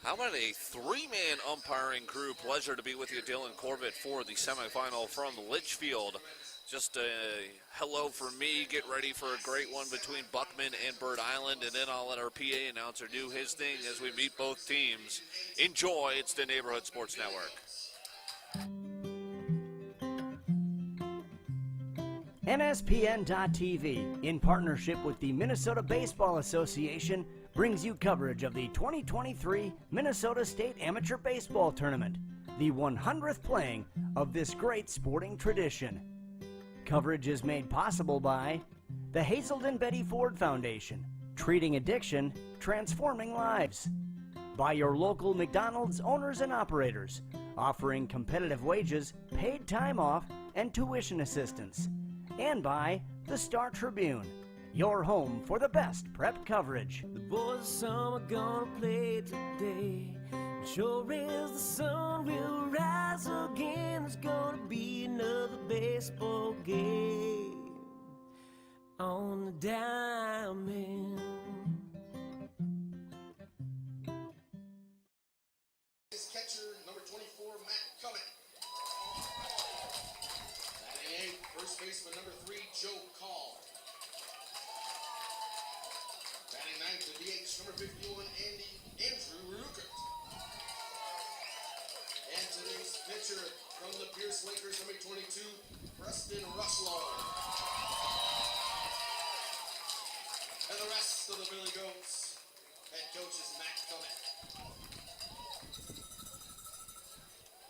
How about a three-man umpiring crew? Pleasure to be with you, Dylan Corbett, for the semifinal from Litchfield. Just a hello for me. Get ready for a great one between Buckman and Bird Island, and then I'll let our PA announcer do his thing as we meet both teams. Enjoy. It's the Neighborhood Sports Network. NSPN.TV, in partnership with the Minnesota Baseball Association, brings you coverage of the 2023 Minnesota State Amateur Baseball Tournament, the 100th playing of this great sporting tradition. Coverage is made possible by the Hazelden Betty Ford Foundation, treating addiction, transforming lives. By your local McDonald's owners and operators, offering competitive wages, paid time off, and tuition assistance. And by the Star Tribune, your home for the best prep coverage. The boys of summer gonna play today. Sure as the sun will rise again, there's gonna be another baseball game on the diamond. Catcher number 24, Matt Cummett. Batting 8, first baseman number 3, Joe Call. Batting 9th, the DH number 51, Andrew Ruckert. And today's pitcher from the Pierce Lakers, number 22, Preston Rushlow. And the rest of the Billygoats, head coach is Matt Cummett.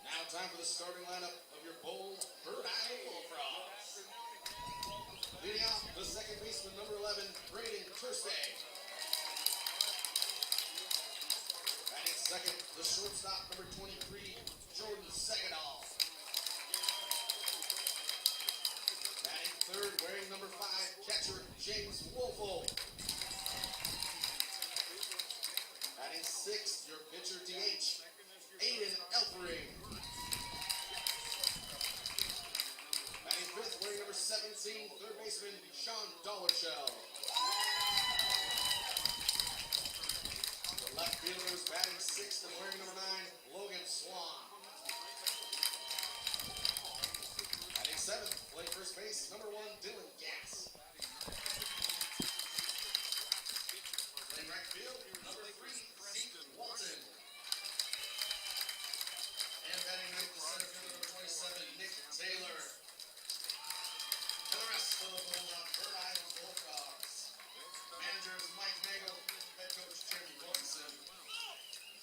Now time for the starting lineup of your bowl, Bird Island Bullfrogs. Leading off, the second baseman, number 11, Braden Thursday. Batting second, the shortstop, number 23, Jordan Segadal. Batting third, wearing number 5, catcher James Wolfo. Batting sixth, your pitcher DH, Aiden Elfering. Batting fifth, wearing number 17, third baseman Sean Dollarshell. The left fielder is batting sixth and wearing number 9, Logan Swan. Batting seventh, playing first base, number 1, Dylan Gass. Playing right field, number 3, Zeke Walton. And batting ninth, the center fielder, number 27, Nick Taylor. And the rest of the Bulldog Bird Island Bullfrogs. Manager is Mike Nagel, head coach Jeremy Wilkinson.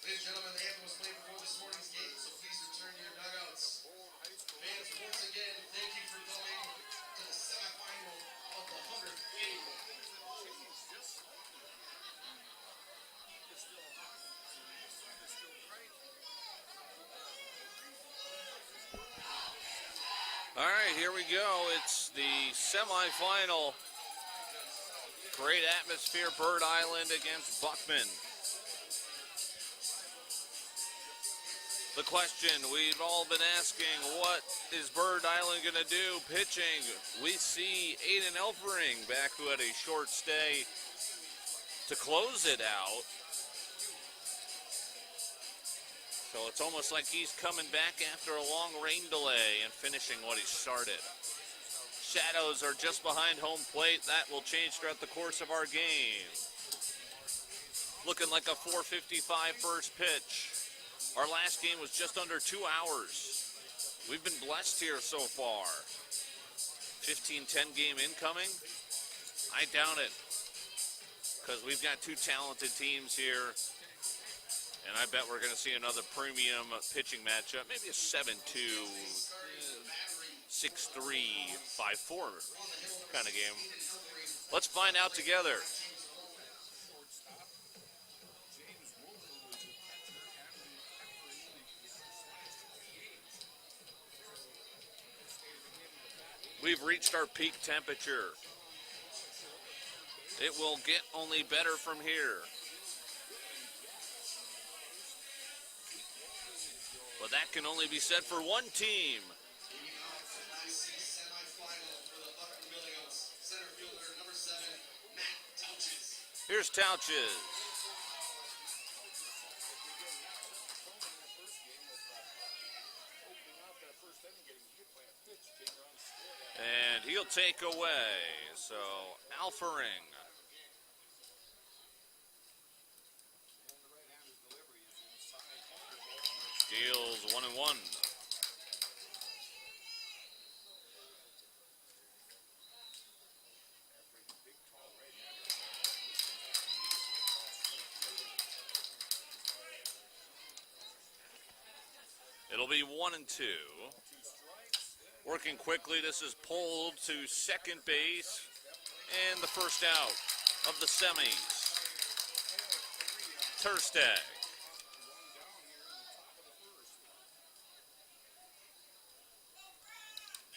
Ladies and gentlemen, the anthem was played before this morning's game, so please return to your dugouts. Fans, once again, thank you for going to the semifinal of the 100th game. All right, here we go. It's the semifinal. Great atmosphere, Bird Island against Buckman. The question we've all been asking, what is Bird Island going to do pitching? We see Aiden Elfering back, who had a short stay to close it out. So it's almost like he's coming back after a long rain delay and finishing what he started. Shadows are just behind home plate. That will change throughout the course of our game. Looking like a 4:55 first pitch. Our last game was just under 2 hours. We've been blessed here so far. 15-10 game incoming? I doubt it, because we've got two talented teams here. And I bet we're going to see another premium pitching matchup, maybe a 7-2, 6-3, 5-4 kind of game. Let's find out together. We've reached our peak temperature. It will get only better from here. But that can only be said for one team. Class C semifinal for the Buckman Billygoats. Center fielder number 7, Matt Touches. Here's Touches. And he'll take away. So Alfering deals 1-1. It'll be 1-2. Working quickly, this is pulled to second base. And the first out of the semis. Terstag.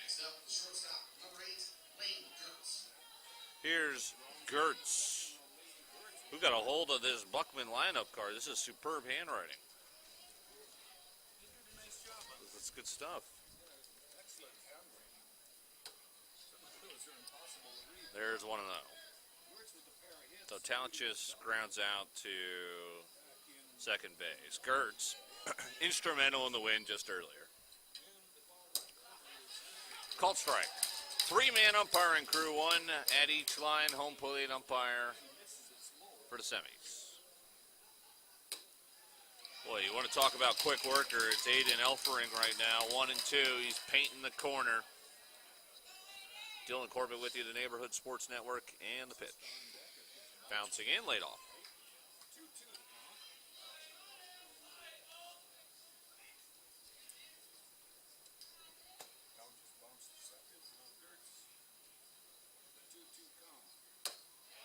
Next up, the shortstop, number 8, Lane Gertz. Here's Gertz, who got a hold of this Buckman lineup card. This is superb handwriting. That's good stuff. There's 1-0. So Talchis grounds out to second base. Gertz, instrumental in the win just earlier. Called strike. 3-man umpiring crew, one at each line. Home plate umpire for the semis. Boy, you want to talk about quick worker. It's Aiden Elfering right now, 1-2. He's painting the corner. Dylan Corbett with you, the Neighborhood Sports Network, and the pitch. Bouncing in, laid off.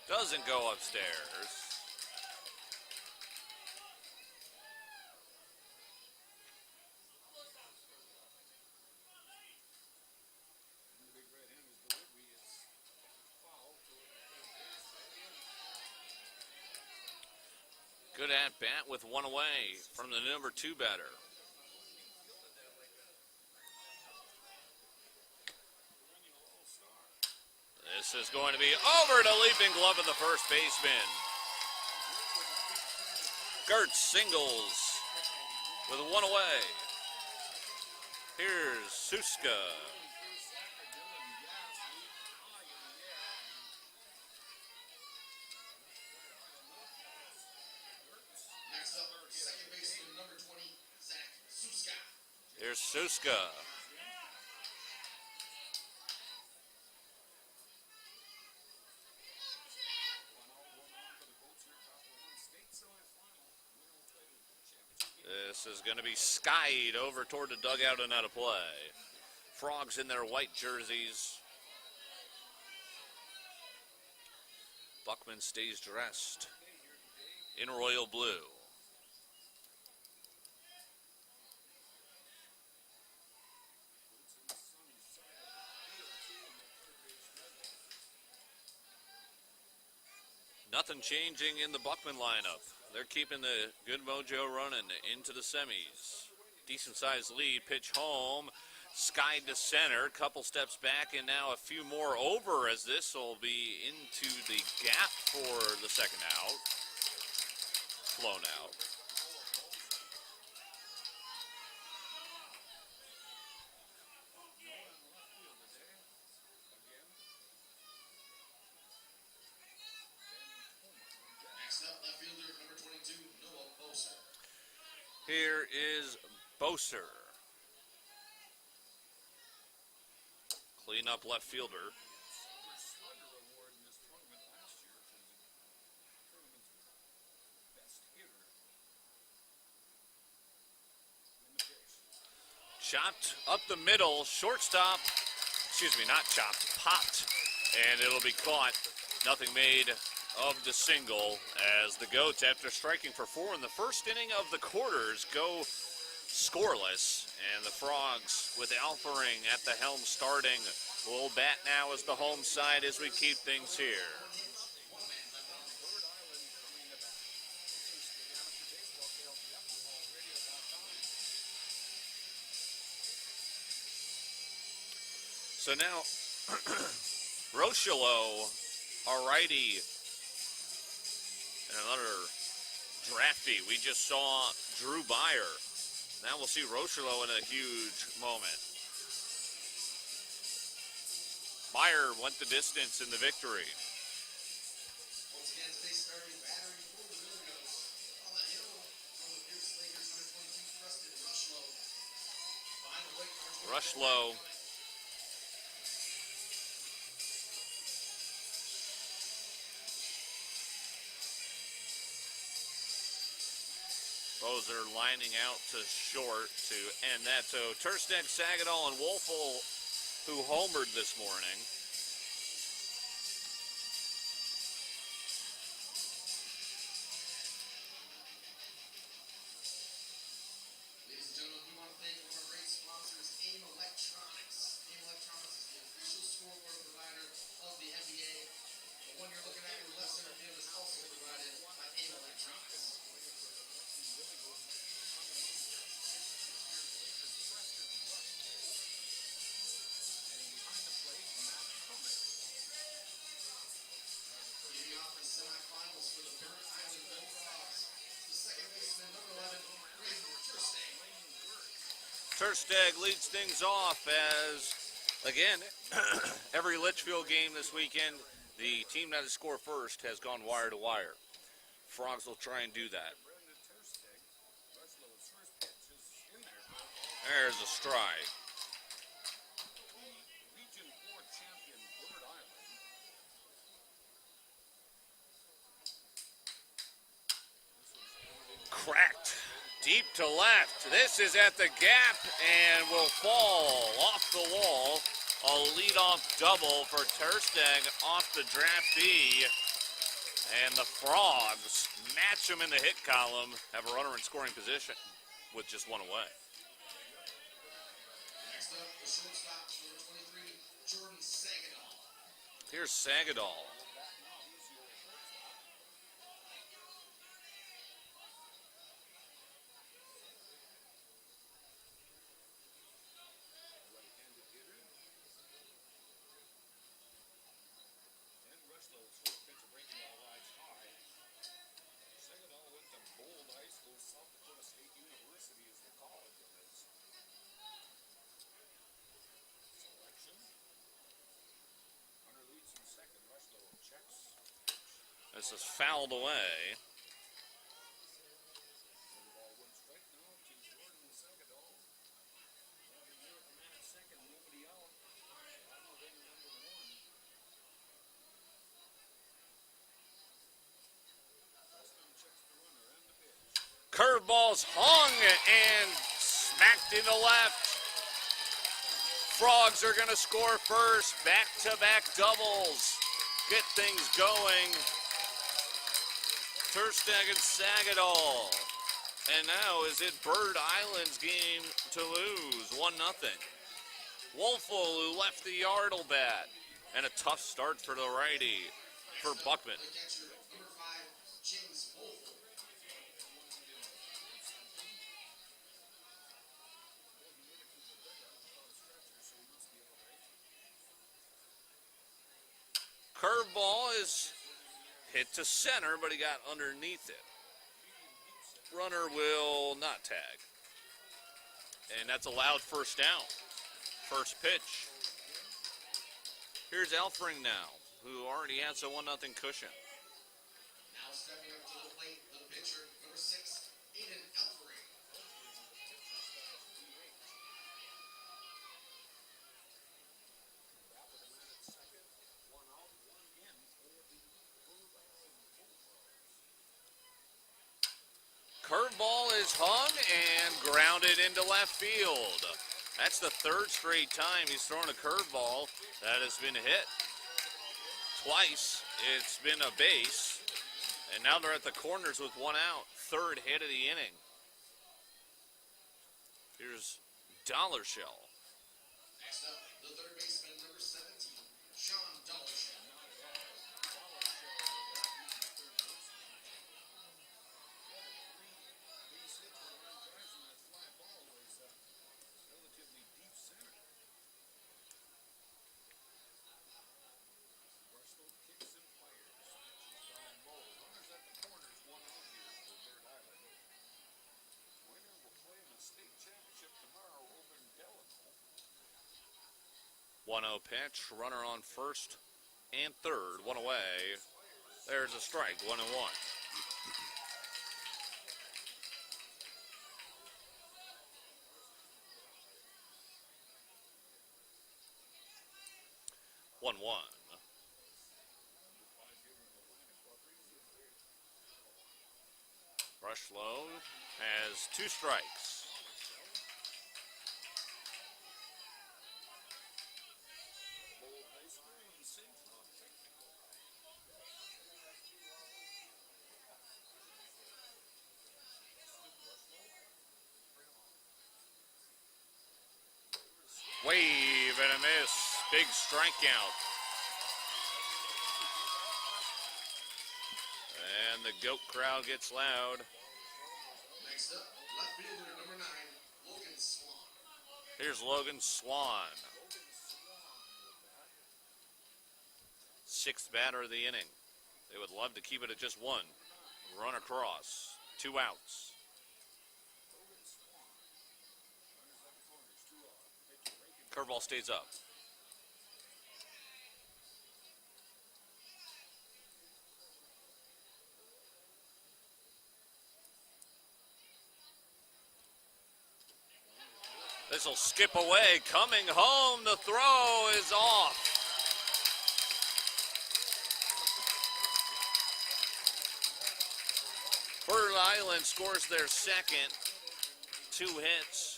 Doesn't go upstairs. Good at bat with one away from the number 2 batter. This is going to be over to leaping glove of the first baseman. Gertz singles with one away. Here's Suska. Next up, second baseman, number 20, Zach Suska. Here's Suska. This is going to be skied over toward the dugout and out of play. Frogs in their white jerseys. Buckman stays dressed in royal blue. Nothing changing in the Buckman lineup. They're keeping the good mojo running into the semis. Decent-sized lead, pitch home, skied to center, couple steps back, and now a few more over as this will be into the gap for the second out. Flown out. Next up, left fielder, number 22, Noah Boser. Here is Boser. Clean up left fielder. Chopped up the middle, shortstop, not chopped, popped, and it'll be caught. Nothing made of the single as the Goats, after striking for 4 in the first inning of the quarters, go scoreless. And the Frogs, with Alfering at the helm starting, will bat now as the home side as we keep things here. So now, Rochelo, a righty, and another drafty. We just saw Drew Byer. Now we'll see Rochelo in a huge moment. Meyer went the distance in the victory. Once again, today's starting battery for the Billygoats. On the hill from the Pierce Lakers, number 22, Preston Rushlow. Behind the plate, number 24, Rushlow. Those are lining out to short to end that. So Tursteg, Saginaw, and Wolfel, who homered this morning. Ladies and gentlemen, we want to thank one of our great sponsors, AIM Electronics. AIM Electronics is the official scoreboard provider of the NBA. The one you're looking at in your left center field is also provided by AIM Electronics. Leading off in semifinals for the Bird Island Bullfrogs, the second baseman, number 11, Braden Tursteg. Tursteg leads things off as, again, every Litchfield game this weekend, the team that has scored first has gone wire to wire. Frogs will try and do that. There's a strike. Cracked deep to left. This is at the gap and will fall off the wall. A leadoff double for Tursteg off the draftee. And the Frogs match him in the hit column, have a runner in scoring position with just one away. Next up, the shortstop, number 23, Jordan Saginaw. Here's Saginaw. This is fouled away. Curveball's hung and smacked into left. Frogs are going to score first. Back-to-back doubles. Get things going. Tursteg and Saginaw. And now is it Bird Island's game to lose, 1-0. Wolfel, who left the yard, will bat. And a tough start for the righty for Buckman. The catcher, number 5, James Wolf. Curveball is hit to center, but he got underneath it. Runner will not tag. And that's allowed first down. First pitch. Here's Elfring now, who already has a 1-0 cushion. Now stepping up to the plate, the pitcher, number 6, Aiden Elfring. Curveball is hung and grounded into left field. That's the third straight time he's thrown a curveball that has been hit. Twice it's been a base, and now they're at the corners with one out. Third hit of the inning. Here's Dollar Shell. Next up, the third baseman, number 17, Sean Dollarshell. 1-0 pitch, runner on first and third, one away. There's a strike, 1-1. Rushlow has 2 strikes. Wave and a miss. Big strikeout. And the goat crowd gets loud. Next up, left fielder number 9, Logan Swan. Here's Logan Swan. 6th batter of the inning. They would love to keep it at just 1. Run across. 2 outs. Curveball stays up. This will skip away. Coming home. The throw is off. Bird Island scores their second. 2 hits.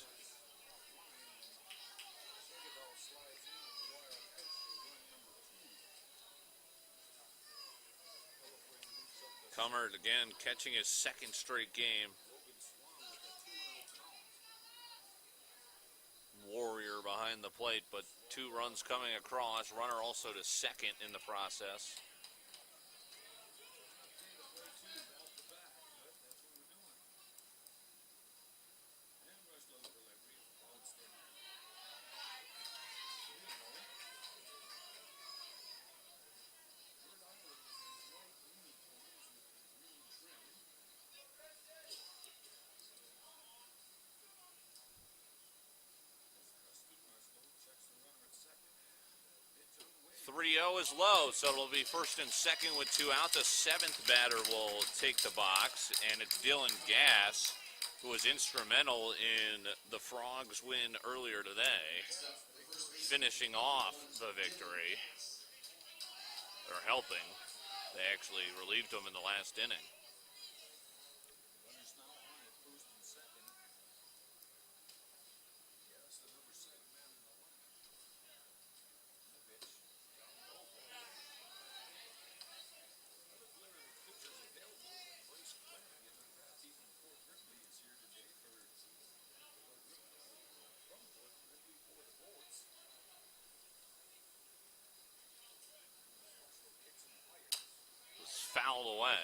Cummard again catching his 2nd straight game. Warrior behind the plate, but 2 runs coming across. Runner also to 2nd in the process. Is low, so it'll be 1st and 2nd with 2 out. The 7th batter will take the box, and it's Dylan Gass, who was instrumental in the Frogs' win earlier today, finishing off the victory. They're helping. They actually relieved him in the last inning. Fouled away.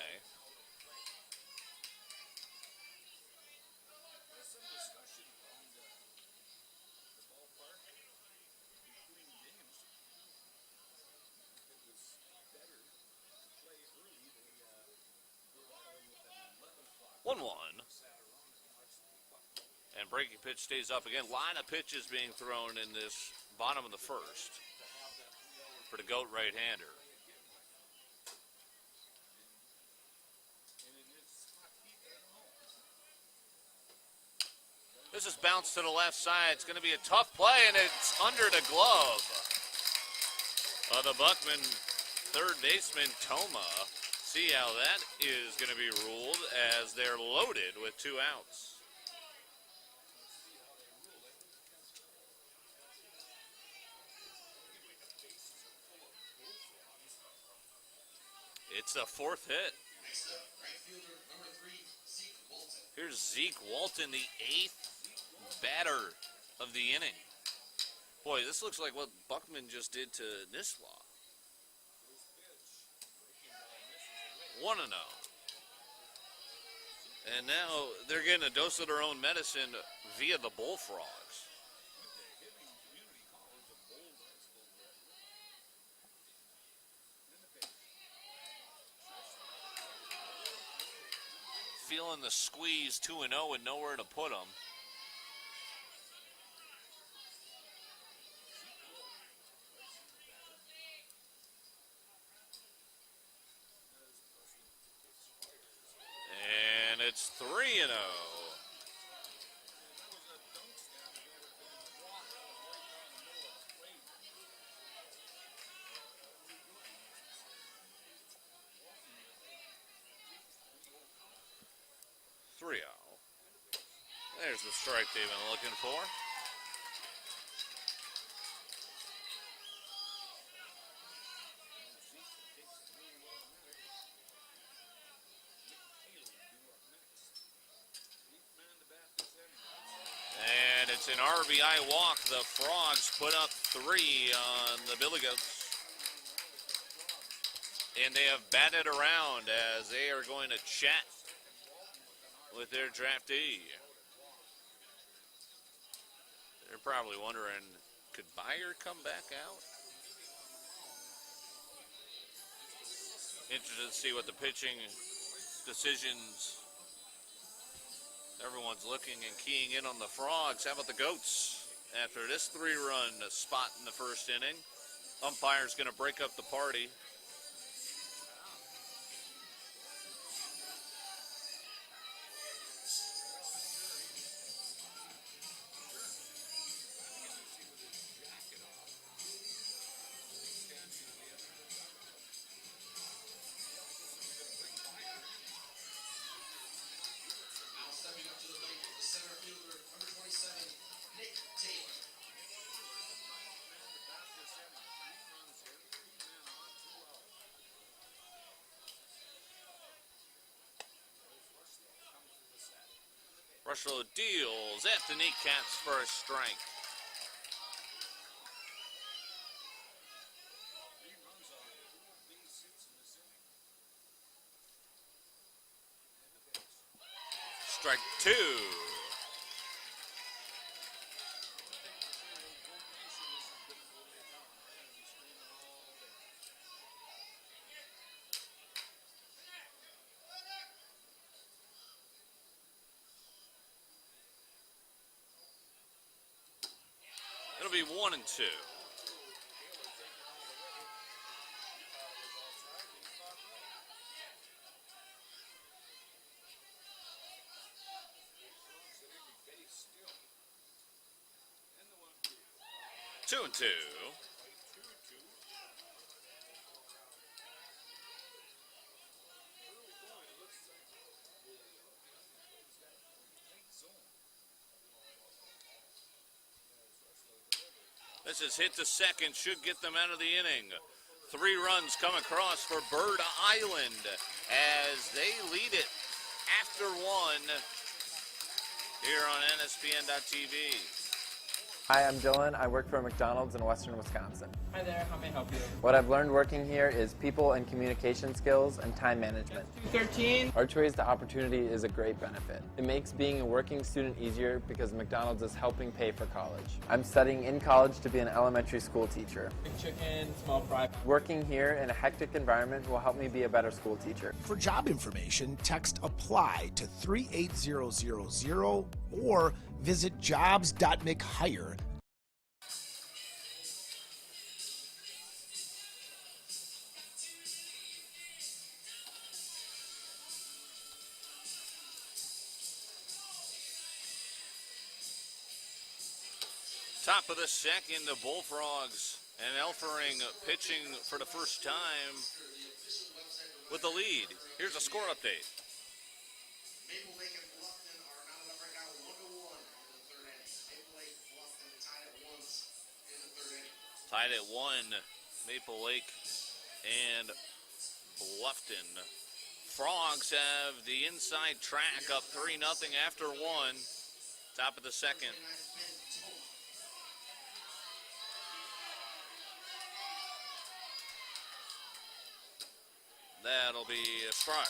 One. And breaking pitch stays up again. Line of pitches being thrown in this bottom of the 1st for the GOAT right-hander. This is bounced to the left side. It's going to be a tough play, and it's under the glove of the Buckman third baseman, Toma. See how that is going to be ruled as they're loaded with 2 outs. It's a 4th hit. Next up, right fielder number 3, Zeke Walton. Here's Zeke Walton, the 8th batter of the inning. Boy, this looks like what Buckman just did to Nisswa. 1-0. And now they're getting a dose of their own medicine via the Bullfrogs. Feeling the squeeze, 2-0 and nowhere to put them. It's 3-0. There's the strike they've been looking for. And it's an RBI walk. The Frogs put up 3 on the Billygoats. And they have batted around as they are going to chat with their draftee. They're probably wondering, could Byer come back out? Interested to see what the pitching decisions. Everyone's looking and keying in on the Frogs. How about the Goats? After this 3-run spot in the first inning, umpire's going to break up the party. Now stepping up to the plate, the center fielder, number 27, Nick Taylor. Rushlow deals at the kneecaps for a strike. Strike 2. It'll be 1-2. Two and 2. This is hit to second, should get them out of the inning. 3 runs come across for Bird Island as they lead it after 1 here on NSPN.TV. Hi, I'm Dylan. I work for McDonald's in Western Wisconsin. Hi there, how may I help you? What I've learned working here is people and communication skills and time management. 213. Archways to Opportunity is a great benefit. It makes being a working student easier because McDonald's is helping pay for college. I'm studying in college to be an elementary school teacher. Big chicken, small fry. Working here in a hectic environment will help me be a better school teacher. For job information, text APPLY to 38000 or visit jobs.mchire. Top of the second, the Bullfrogs and Elfering pitching for the first time with the lead. Here's a score update. Maple Lake and Bluffton are now up right now 1-1 in the third inning. Maple Lake, Bluffton tied at 1 in the third inning. Tied at 1, Maple Lake and Bluffton. Frogs have the inside track up 3-0 after 1. Top of the second. That'll be a strike.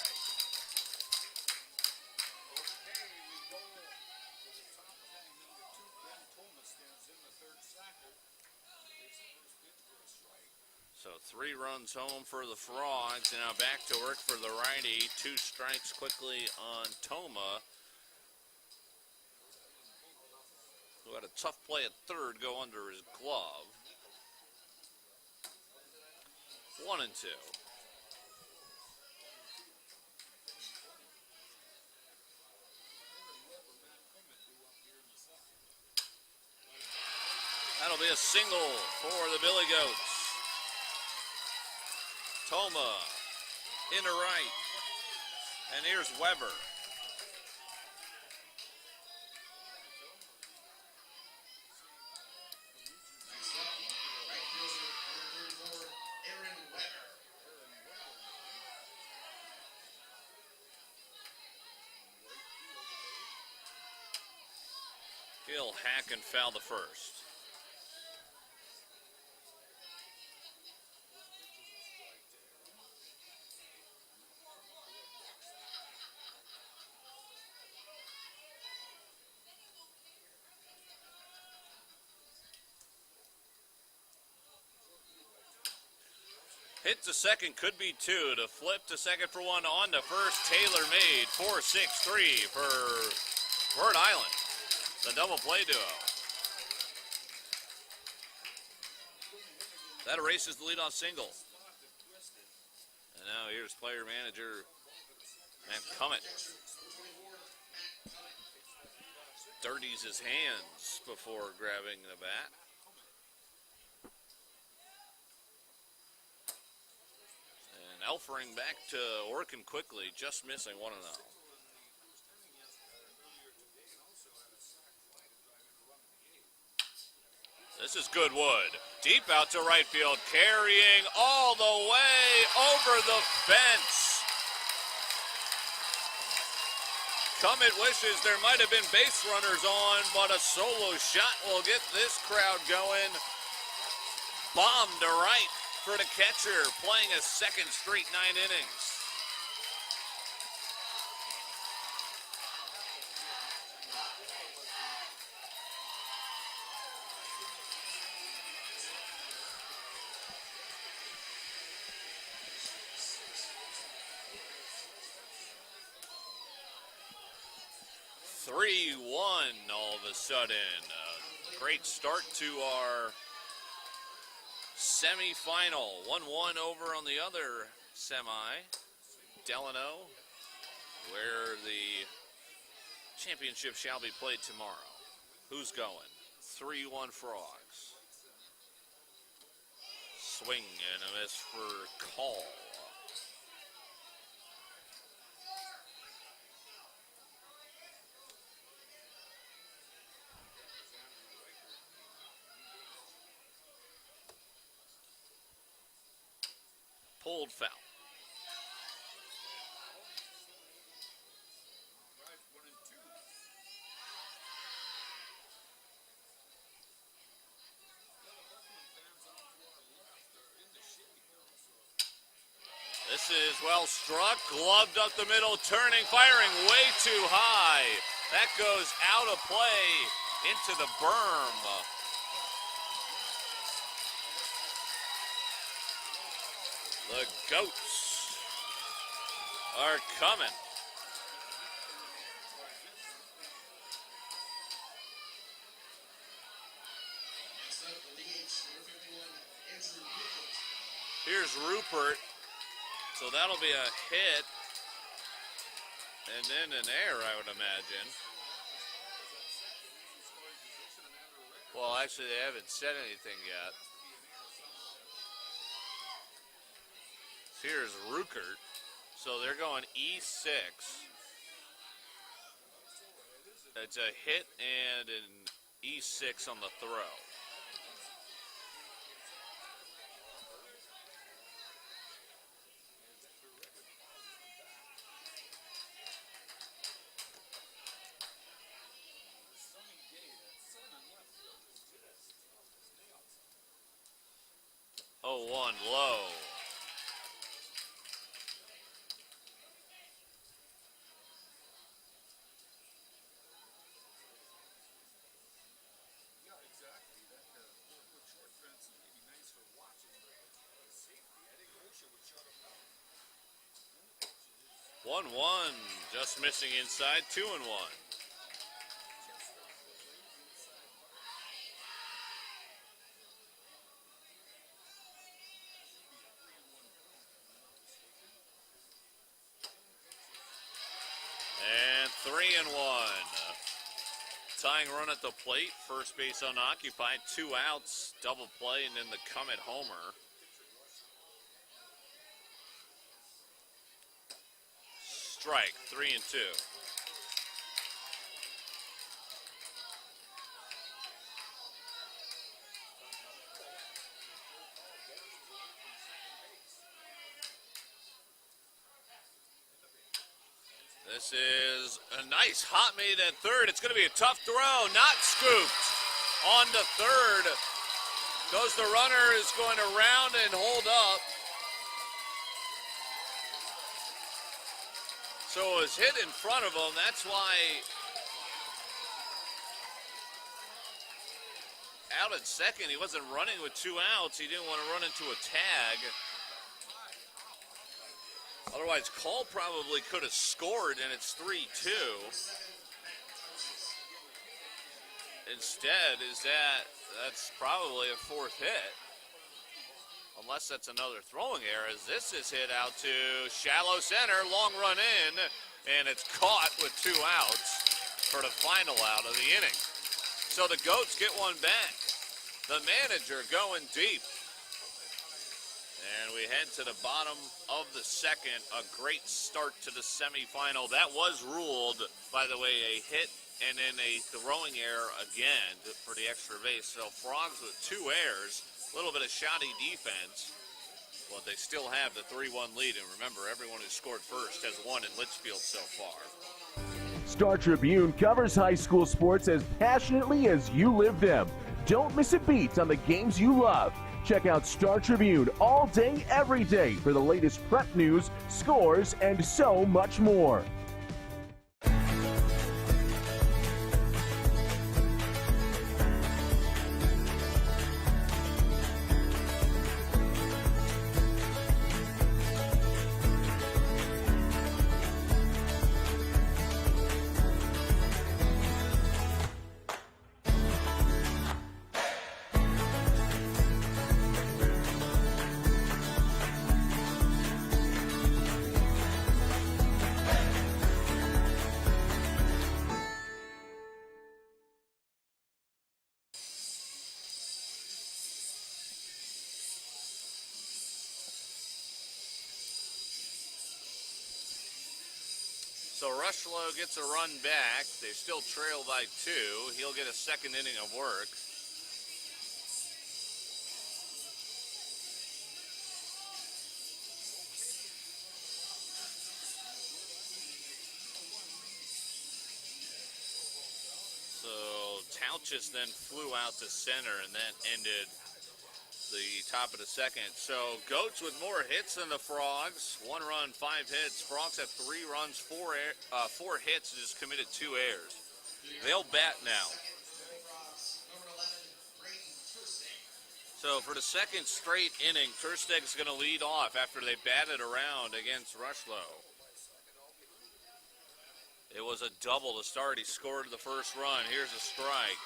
So 3 runs home for the Frogs. Now back to work for the righty. 2 strikes quickly on Toma, who had a tough play at third go under his glove. 1-2. That'll be a single for the Billygoats. Toma into right. And here's Weber. Next up, right fielder, number 34, Aaron Weber. He'll hack and foul the first. Hit to second, could be two. To flip to second for one, on to first. Taylor made 4-6-3 for Bird Island. The double play duo. That erases the leadoff single. And now here's player manager Matt Cummett. Dirties his hands before grabbing the bat. And Elfering back to working quickly, just missing 1-0. This is Goodwood. Deep out to right field, carrying all the way over the fence. Cummett wishes there might have been base runners on, but a solo shot will get this crowd going. Bomb to right for the catcher, playing a second straight 9 innings. All of a sudden. Great start to our semifinal. 1-1 over on the other semi. Delano, where the championship shall be played tomorrow. Who's going? 3-1 Frogs. Swing and a miss for Call. Pulled foul. This is well struck, gloved up the middle, turning, firing way too high. That goes out of play into the berm. The Goats are coming. Next up, the DH, number 51, Andrew Rupert. Here's Rupert. So that'll be a hit. And then an error, I would imagine. Well, actually, they haven't said anything yet. Here's Rupert. So they're going E6. It's a hit and an E6 on the throw. Oh, 1 low. One, just missing inside, 2-1. And 3-1. tying run at the plate. First base unoccupied. 2 outs. Double play and then the come-at homer. Strike. 3-2. This is a nice hot made at third. It's going to be a tough throw. Not scooped. On to third. Goes the runner, is going to round and hold up. So it was hit in front of him. That's why out at second, he wasn't running with 2 outs. He didn't want to run into a tag. Otherwise, Cole probably could have scored, and it's 3-2. Instead, that's probably a 4th hit. Unless that's another throwing error, as this is hit out to shallow center, long run in, and it's caught with 2 outs for the final out of the inning. So the Goats get one back. The manager going deep. And we head to the bottom of the second. A great start to the semifinal. That was ruled, by the way, a hit and then a throwing error again for the extra base. So Frogs with 2 errors, a little bit of shoddy defense, but they still have the 3-1 lead. And remember, everyone who scored first has won in Litchfield so far. Star Tribune covers high school sports as passionately as you live them. Don't miss a beat on the games you love. Check out Star Tribune all day, every day for the latest prep news, scores, and so much more. So Rushlow gets a run back. They still trail by 2. He'll get a second inning of work. So Tauchus then flew out to center, and that ended the top of the second. So Goats with more hits than the Frogs. 1 run, 5 hits. Frogs have 3 runs, 4 hits, and just committed 2 errors. They'll bat now. So for the second straight inning, Tersteg's going to lead off after they batted around against Rushlow. It was a double to start. He scored the first run. Here's a strike.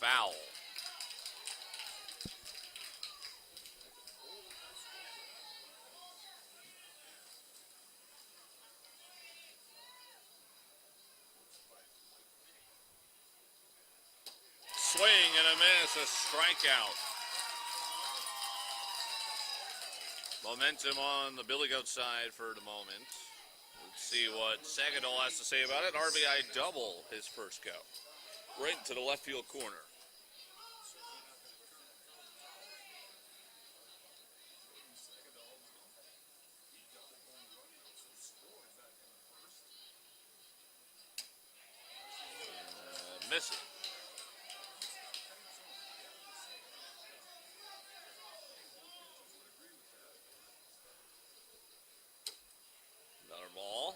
Foul. Swing and a miss, a strikeout. Momentum on the Billygoat side for the moment. Let's see what Sagadol has to say about it. RBI double his first go. Right to the left field corner. Missing. Another ball.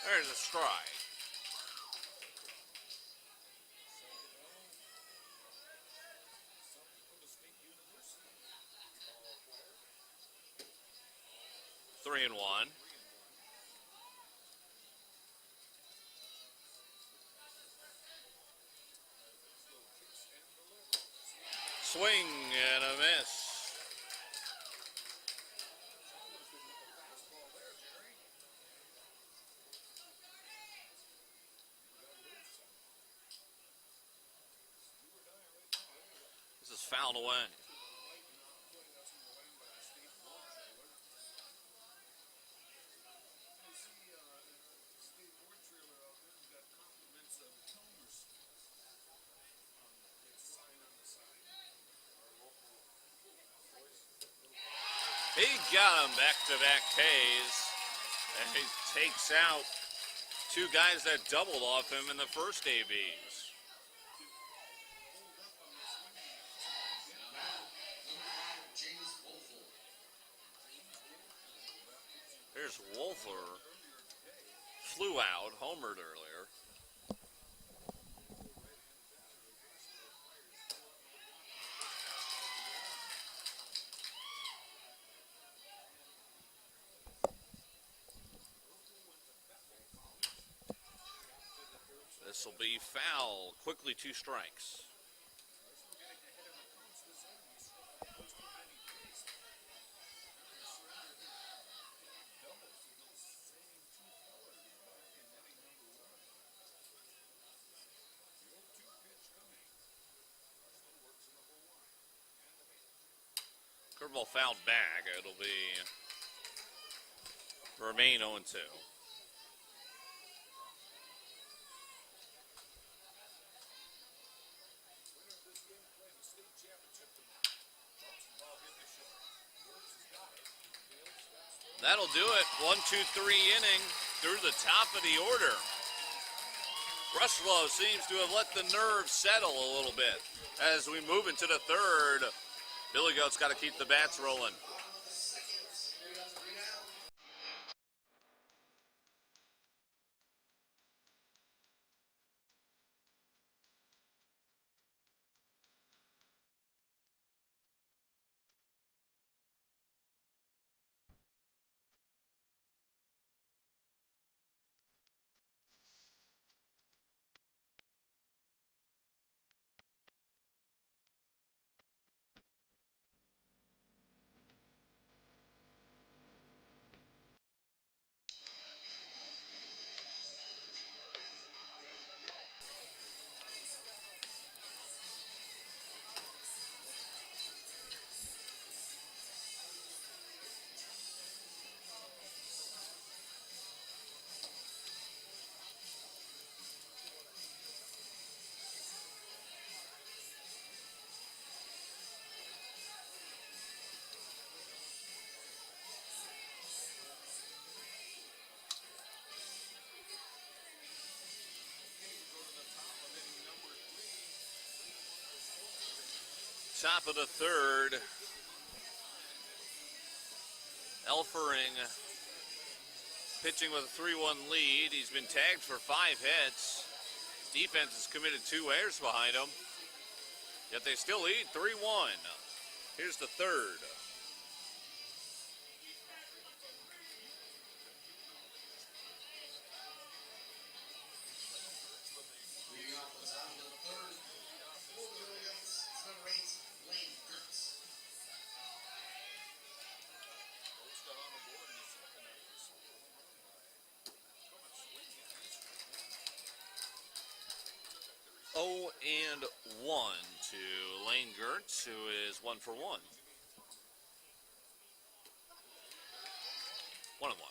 There's a strike. Three and one. swing and a miss. This is fouled away. He got him back-to-back Ks, and he takes out two guys that doubled off him in the first ABs. Here's Wolfer. Flew out, homered earlier. This will be foul. Quickly, 2 strikes. Curveball fouled back. It'll be remain 0-2. That'll do it. 1-2-3 inning through the top of the order. Rushlow seems to have let the nerves settle a little bit. As we move into the third, Billygoats got to keep the bats rolling. Top of the third. Elfering pitching with a 3-1 lead. He's been tagged for 5 hits. Defense has committed 2 errors behind him. Yet they still lead 3-1. Here's the third. Leading off the top of the third, for the Billygoats, it's number 8, Lane Gertz. Oh and 1 to Lane Gertz, who is 1 for 1. 1 and 1.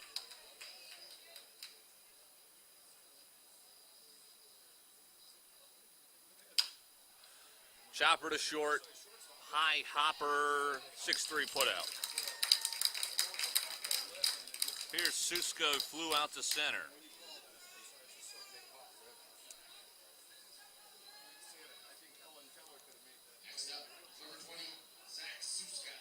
Chopper to short, high hopper, 6-3 putout. Here's Susko, flew out to center. Next up, number 20, Zach Suska.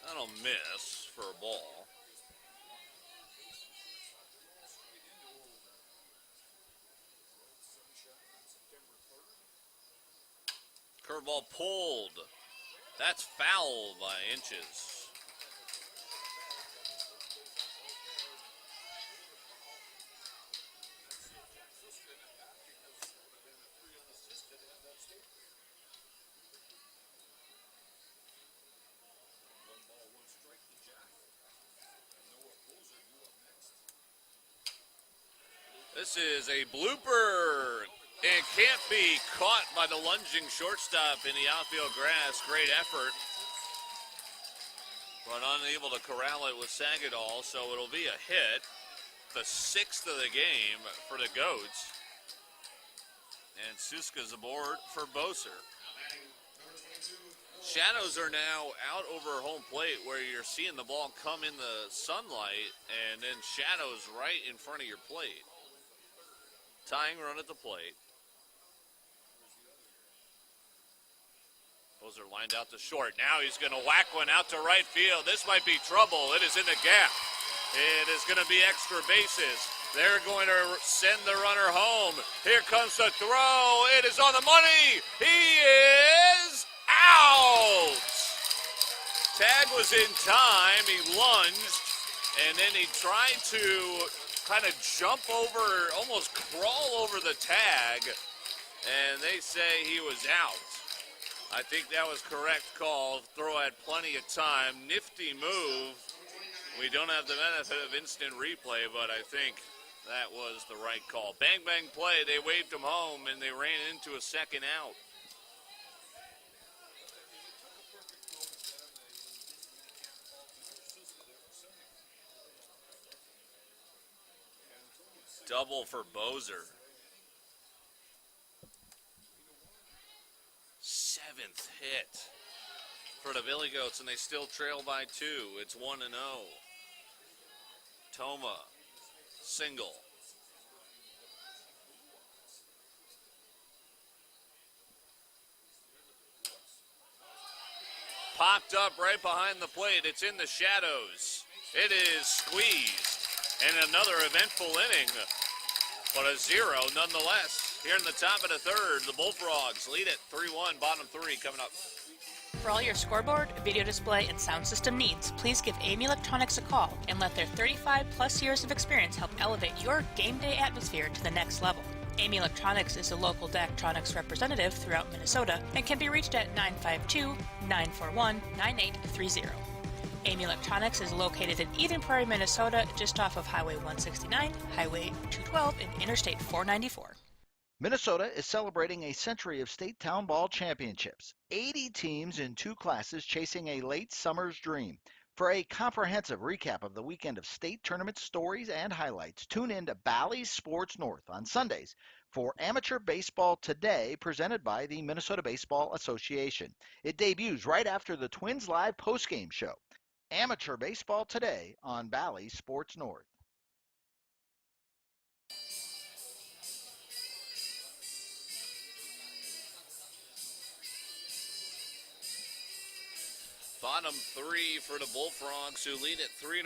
That'll miss for a ball. Curveball pulled. That's foul by inches. This is a blooper. It can't be caught by the lunging shortstop in the outfield grass. Great effort. But unable to corral it with Sagadol, so it'll be a hit. The 6th of the game for the Goats. And Suska's aboard for Boser. Shadows are now out over home plate where you're seeing the ball come in the sunlight, and then shadows right in front of your plate. Tying run at the plate. Boser lined out to short. Now he's going to whack one out to right field. This might be trouble. It is in the gap. It is going to be extra bases. They're going to send the runner home. Here comes the throw. It is on the money. He is out. Tag was in time. He lunged, and then he tried to kind of jump over, almost crawl over the tag, and they say he was out. I think that was correct call. Throw had plenty of time. Nifty move. We don't have the benefit of instant replay, but I think that was the right call. Bang, bang play. They waved him home, and they ran into a second out. Double for Boser. 7th hit for the Billygoats, and they still trail by 2. It's 1-0. Toma, single. Popped up right behind the plate. It's in the shadows. It is squeezed. And another eventful inning, but a 0 nonetheless. Here in the top of the 3rd, the Bullfrogs lead it 3-1, bottom 3 coming up. For all your scoreboard, video display, and sound system needs, please give Amy Electronics a call and let their 35-plus years of experience help elevate your game day atmosphere to the next level. Amy Electronics is a local Daktronics representative throughout Minnesota and can be reached at 952-941-9830. Amy Electronics is located in Eden Prairie, Minnesota, just off of Highway 169, Highway 212, and Interstate 494. Minnesota is celebrating a century of state town ball championships. 80 teams in 2 classes chasing a late summer's dream. For a comprehensive recap of the weekend of state tournament stories and highlights, tune in to Bally's Sports North on Sundays for Amateur Baseball Today, presented by the Minnesota Baseball Association. It debuts right after the Twins Live postgame show. Amateur Baseball Today on Bally's Sports North. Bottom 3 for the Bullfrogs, who lead it 3-1.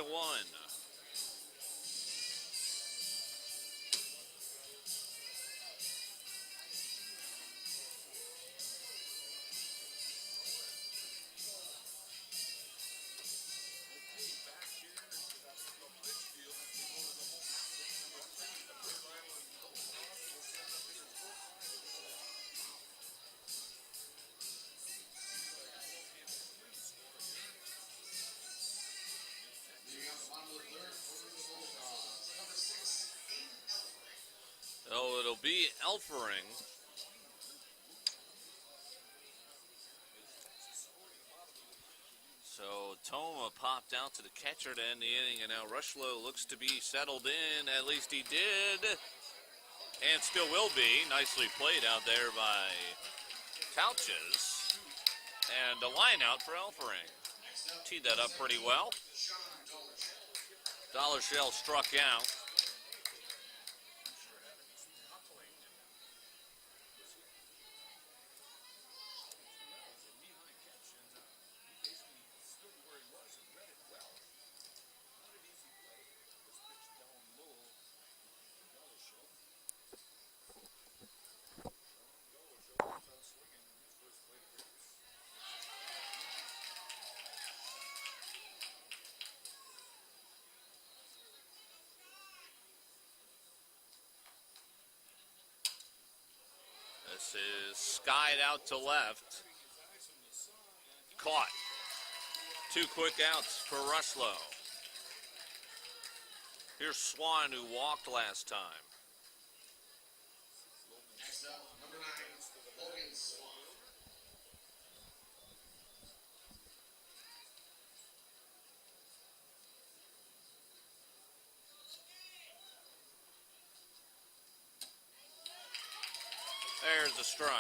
So it'll be Elfering. So Toma popped out to the catcher to end the inning, and now Rushlow looks to be settled in. At least he did, and still will be. Nicely played out there by Couches. And a line out for Elfering. Teed that up pretty well. Dollar Shell struck out. This is skied out to left. Caught. 2 quick outs for Rushlow. Here's Swan, who walked last time. Next up, number 9, Logan Swan. There's a strike.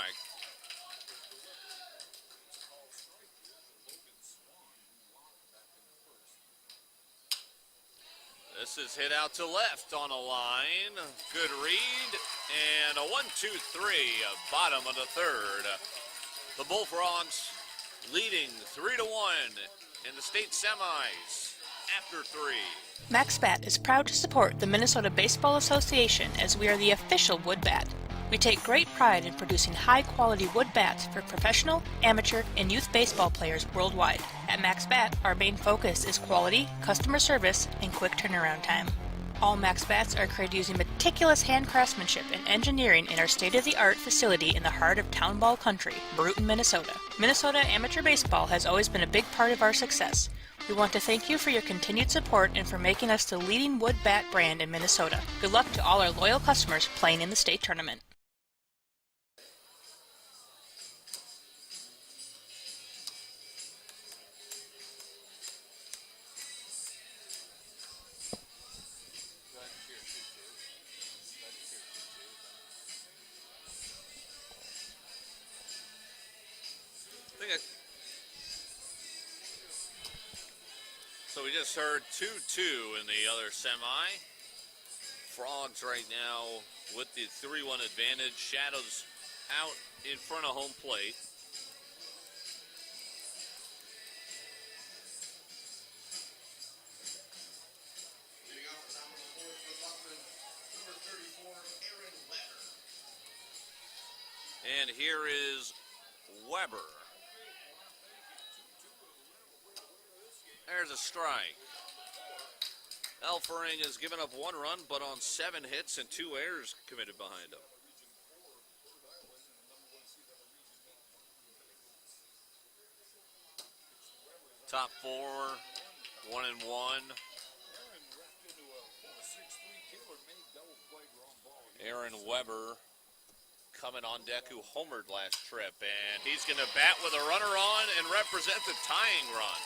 This is hit out to left on a line. Good read. And a 1-2-3, bottom of the third. The Bullfrogs leading 3-1 in the state semis after 3. MaxBat is proud to support the Minnesota Baseball Association as we are the official wood bat. We take great pride in producing high-quality wood bats for professional, amateur, and youth baseball players worldwide. At MaxBat, our main focus is quality, customer service, and quick turnaround time. All MaxBats are created using meticulous hand craftsmanship and engineering in our state-of-the-art facility in the heart of town ball country, Brewton, Minnesota. Minnesota amateur baseball has always been a big part of our success. We want to thank you for your continued support and for making us the leading wood bat brand in Minnesota. Good luck to all our loyal customers playing in the state tournament. So we just heard 2-2 in the other semi. Frogs right now with the 3-1 advantage. Shadows out in front of home plate. Leading off the top of the fourth for Buckman, number 34, Aaron Weber. And here is Weber. There's a strike. Elfering has given up 1 run, but on 7 hits and 2 errors committed behind him. Top 4, 1-1. Aaron Weber coming on deck, who homered last trip, and he's going to bat with a runner on and represent the tying run.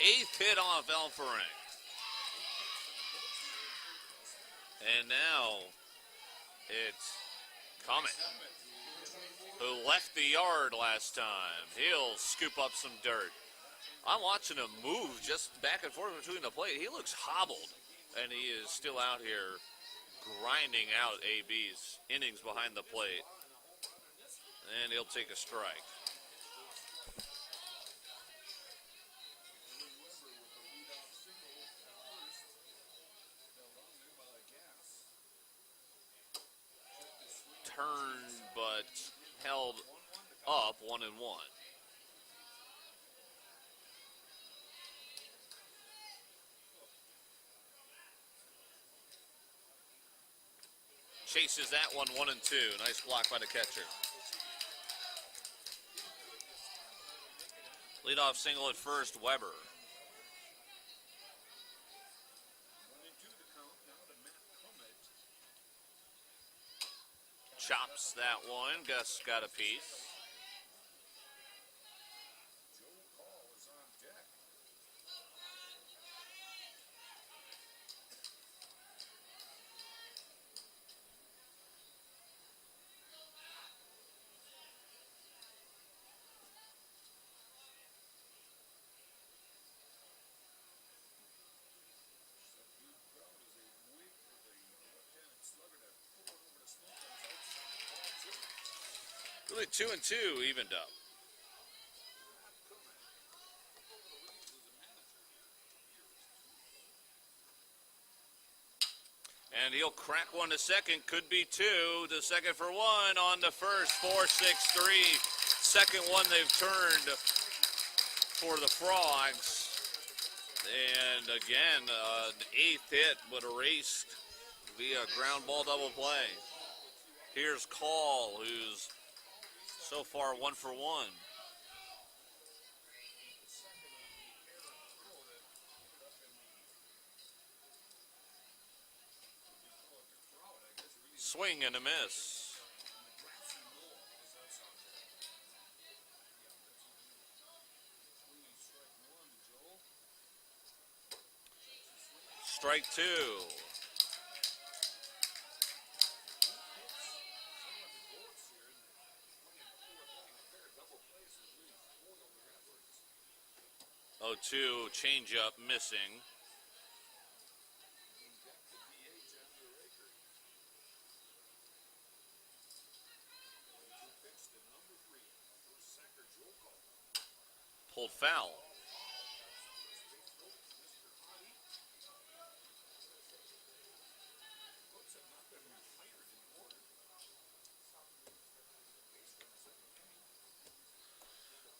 8th hit off Elfering. And now it's Comet, who left the yard last time. He'll scoop up some dirt. I'm watching him move just back and forth between the plate. He looks hobbled, and he is still out here grinding out AB's innings behind the plate. And he'll take a strike. Turned but held up 1-1. Chases that one 1-2. Nice block by the catcher. Leadoff single at first, Weber. Chops that one. Gus got a piece. Really 2-2 evened up. And he'll crack one to second. Could be 2. To second for 1 on the first. 4-6-3. Second one they've turned for the Frogs. And again, the 8th hit, but erased via ground ball double play. Here's Call, who's so far 1 for 1. Swing and a miss. Strike 2. Oh, 2 changeup missing. Pulled foul.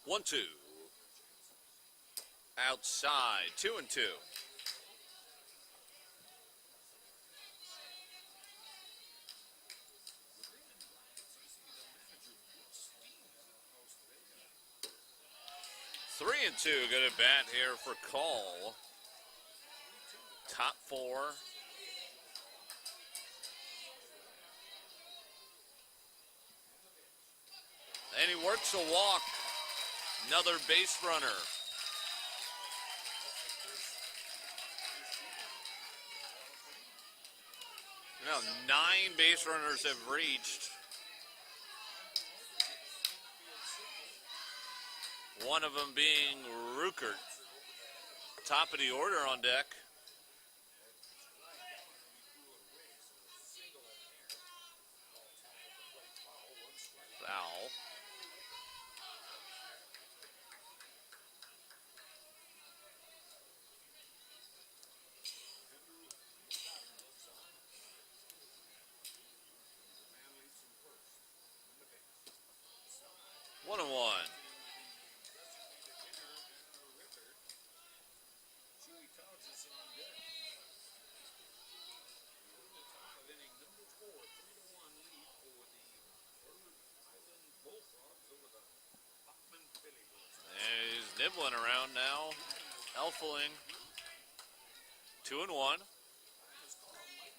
One, 2. Outside, 2-2. Three and 2, good at bat here for Call. Top 4. And he works a walk. Another base runner. Now 9 base runners have reached. One of them being Ruckert. Top of the order on deck. Foul. One and 1. Nibbling around now. Elfling. 2 and 1.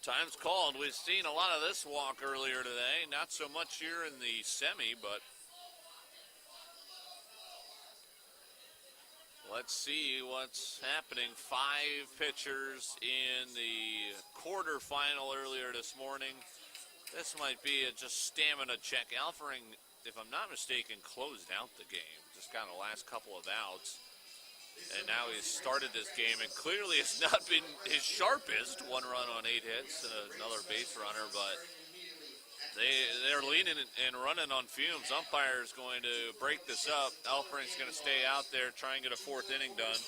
Time's called. We've seen a lot of this walk earlier today. Not so much here in the semi, but let's see what's happening. 5 pitchers in the quarterfinal earlier this morning. This might be a just stamina check. Elfling, if I'm not mistaken, closed out the game. Just got the last couple of outs. And now he's started this game, and clearly it's not been his sharpest. 1 run on 8 hits and another base runner, but they're leaning and running on fumes. Umpire's going to break this up. Elfring's going to stay out there, try and get a 4th inning done.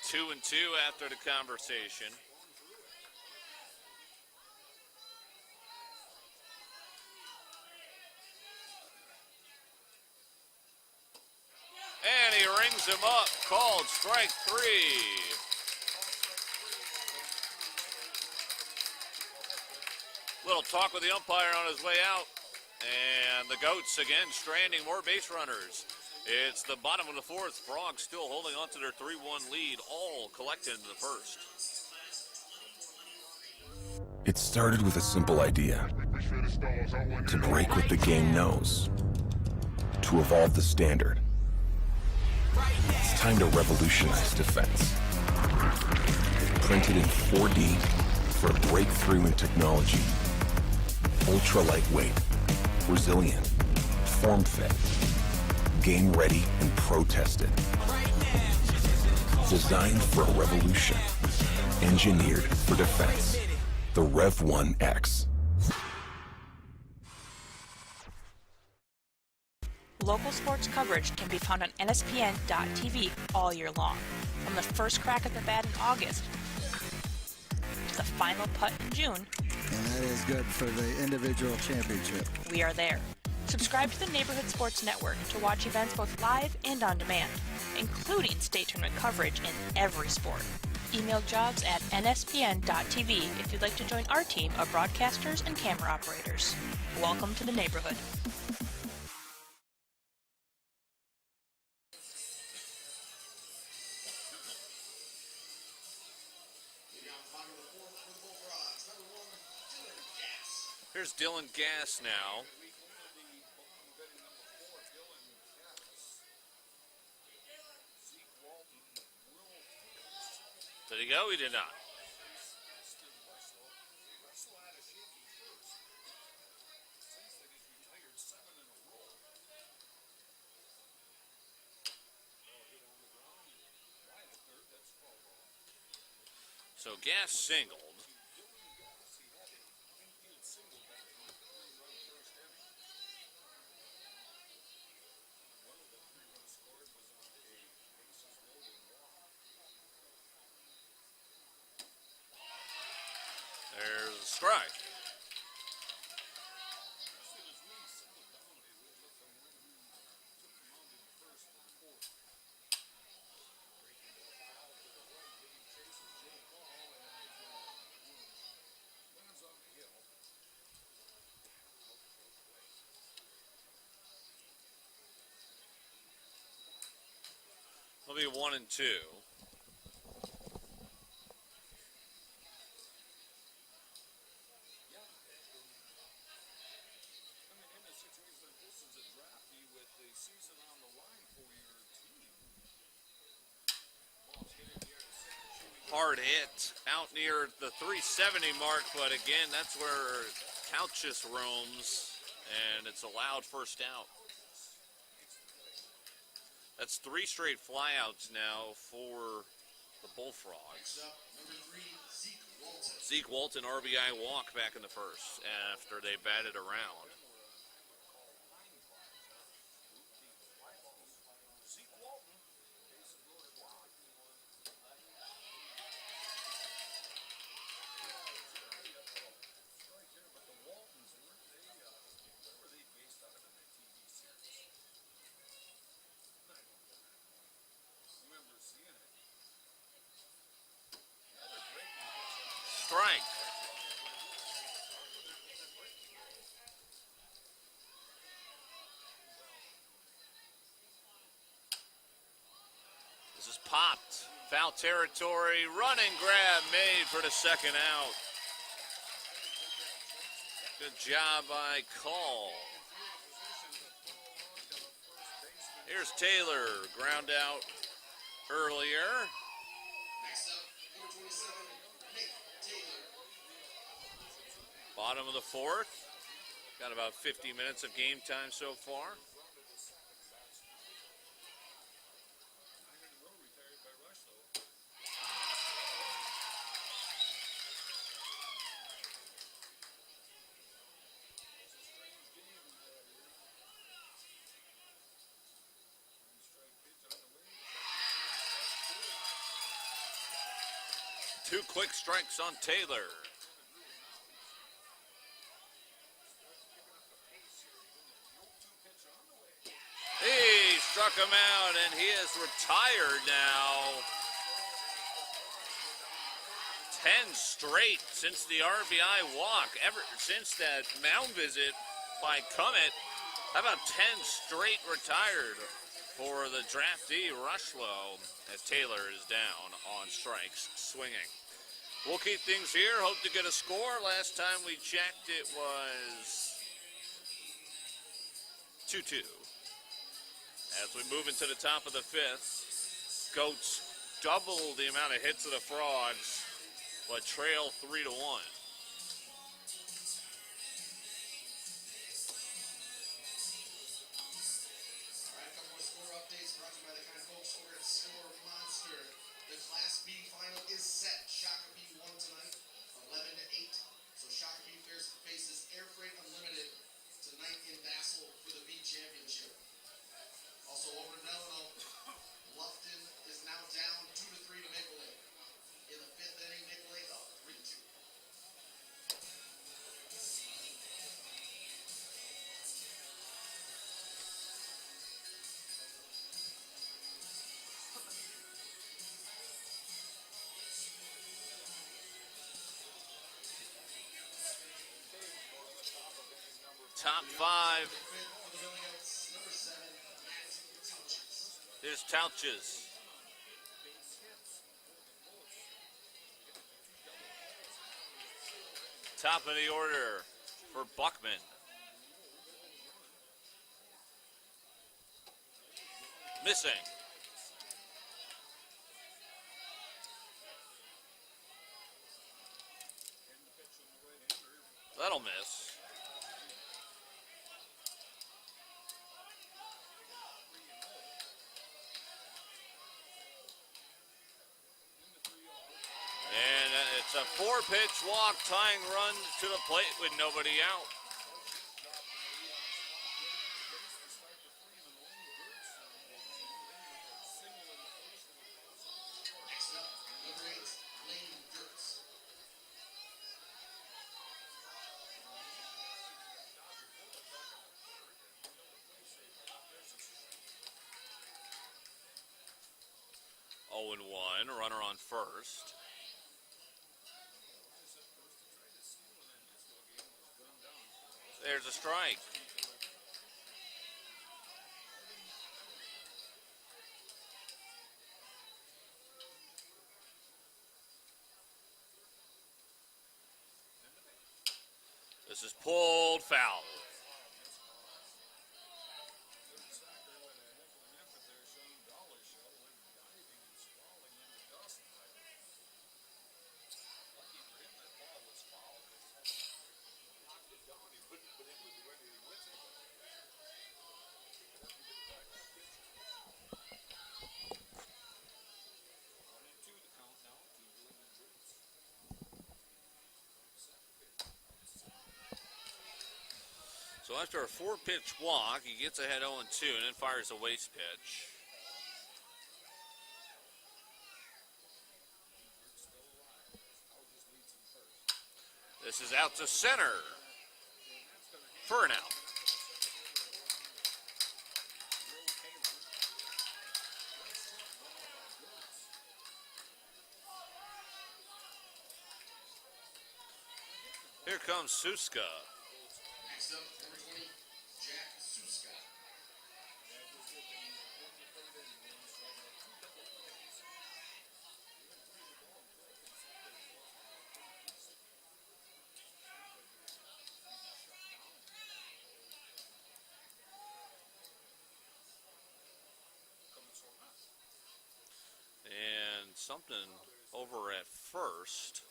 Two and 2 after the conversation. And he rings him up, called strike 3. Little talk with the umpire on his way out. And the Goats again stranding more base runners. It's the bottom of the 4th. Frogs still holding on to their 3-1 lead, all collected in the 1st. It started with a simple idea. To break what the game knows. To evolve the standard. It's time to revolutionize defense. Printed in 4D for a breakthrough in technology. Ultra lightweight, resilient, form fit. Game ready and pro-tested. Designed for a revolution. Engineered for defense. The Rev 1X. Local sports coverage can be found on NSPN.TV all year long. From the first crack at the bat in August to the final putt in June, and that is good for the individual championship. we are there. Subscribe to the Neighborhood Sports Network to watch events both live and on demand, including state tournament coverage in every sport. Email jobs at nspn.tv if you'd like to join our team of broadcasters and camera operators. Welcome to the neighborhood. Here's Dylan Gass now. Did he go? He did not. So Gass singled. There's a strike. It'll be 1-2. Hard hit out near the 370 mark, but again, that's where Couchus roams, and it's allowed first out. That's 3 straight flyouts now for the Bullfrogs. Zeke Walton, RBI walk back in the first after they batted around. Strike. This is popped. Foul territory. Running grab made for the second out. Good job by Call. Here's Taylor. Ground out earlier. Bottom of the fourth. Got about 50 minutes of game time so far. Two quick strikes on Taylor. He struck him out, and he is retired now. 10 straight since the RBI walk. Ever since that mound visit by Cummett, how about 10 straight retired for the draftee Rushlow as Taylor is down on strikes, swinging. We'll keep things here. Hope to get a score. Last time we checked, it was 2-2. As we move into the top of the fifth, Goats double the amount of hits of the Frogs, but trail 3-1. The Class B final is set. Shakopee won tonight, 11-8. So Shakopee faces Air Freight Unlimited tonight in Basel for the B championship. top 5 is Touches. Top of the order for Buckman. Missing. That'll miss. And it's a 4-pitch walk, tying run to the plate with nobody out. Next up, number 8, Lane Gertz. Oh and 1, runner on first. There's a strike. This is pulled foul. So after a 4-pitch walk, he gets ahead 0-2 and then fires a waste pitch. This is out to center for an out. Here comes Suska. Next up, number 20, Jack Suska. And something over at first.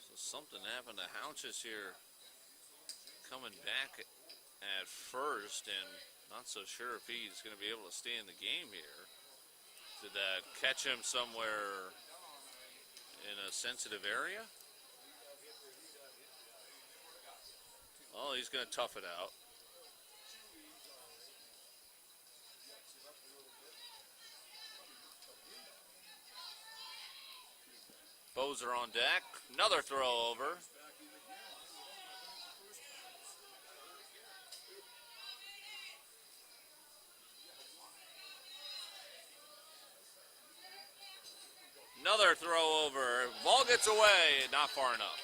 So something happened to Houches here coming back at first, and not so sure if he's going to be able to stay in the game here. Did that catch him somewhere in a sensitive area? Oh, he's going to tough it out. Bozer on deck. Another throw over. Another throw over. Ball gets away. Not far enough.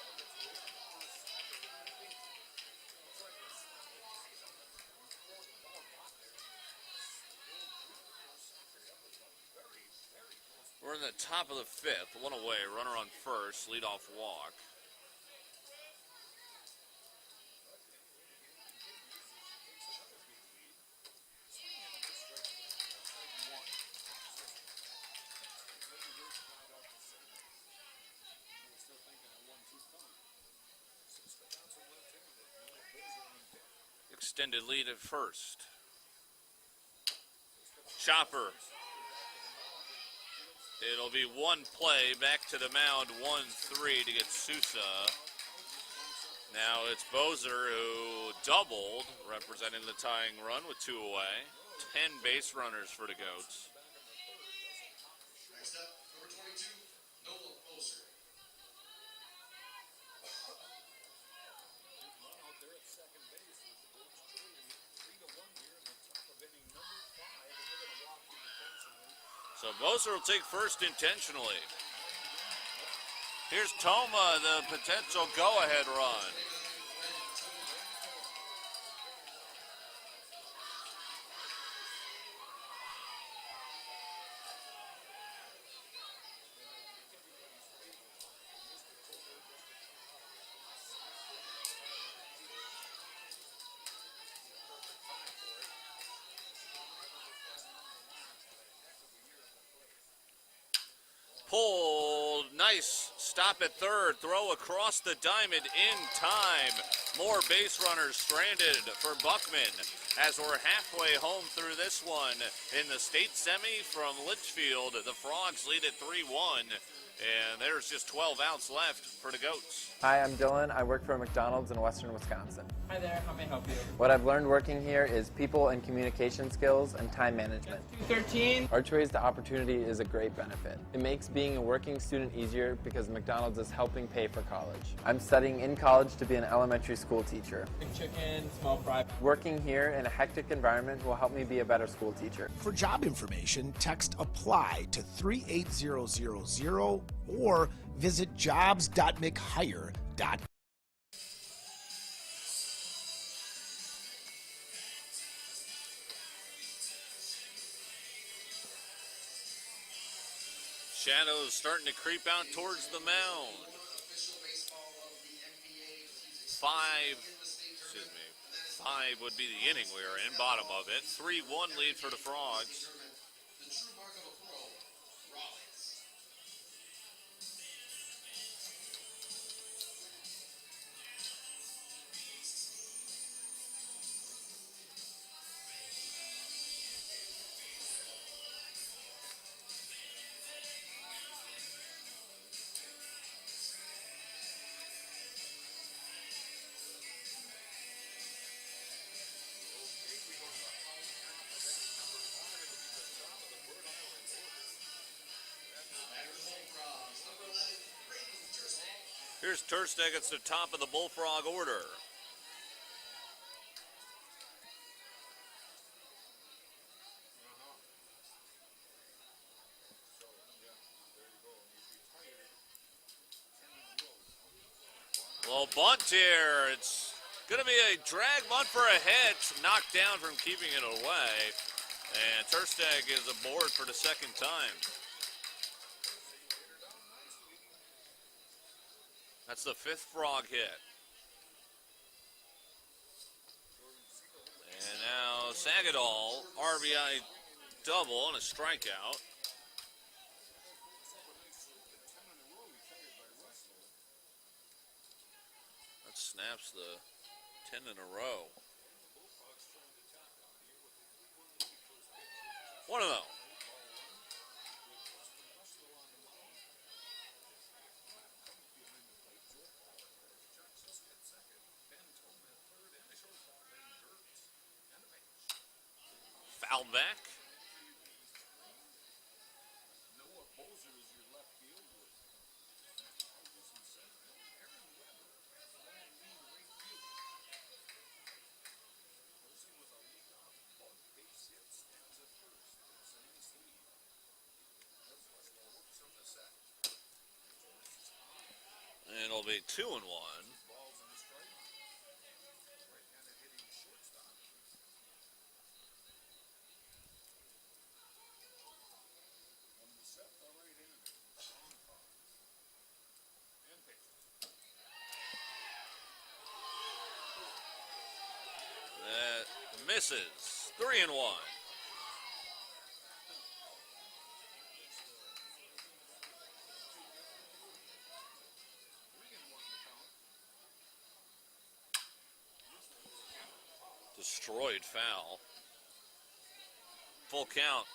We're in the top of the 5th, 1 away, runner on first, leadoff walk. Extended lead at first. Chopper. It'll be one play back to the mound, 1-3 to get Sousa. Now it's Bozer who doubled, representing the tying run with 2 away. 10 base runners for the Goats. Next up, number 22, Noah Bozer. So Bozer will take first intentionally. Here's Toma, the potential go-ahead run. Pulled, nice stop at third, throw across the diamond in time. More base runners stranded for Buckman as we're halfway home through this one. In the state semi from Litchfield, the Frogs lead at 3-1, and there's just 12 outs left for the Goats. Hi, I'm Dylan. I work for McDonald's in western Wisconsin. Hi there, how may I help you? What I've learned working here is people and communication skills and time management. 213. Archery the opportunity is a great benefit. It makes being a working student easier because McDonald's is helping pay for college. I'm studying in college to be an elementary school teacher. Big chicken, small fry. Working here in a hectic environment will help me be a better school teacher. For job information, text APPLY to 38000 or visit jobs.mchire.com. Shadows starting to creep out towards the mound. Five would be the inning we are in, bottom of it. 3-1 lead for the Frogs. Here's Tursteg at the top of the Bullfrog order. Well, bunt here. It's going to be a drag bunt for a hit. Knocked down from keeping it away. And Tursteg is aboard for the second time. That's the fifth Frog hit. And now Sagadol, RBI double and a strikeout. That snaps the 10 in a row. 1-0. Foul back. And it'll be 2-1. Misses. 3-1. Destroyed foul. Full count.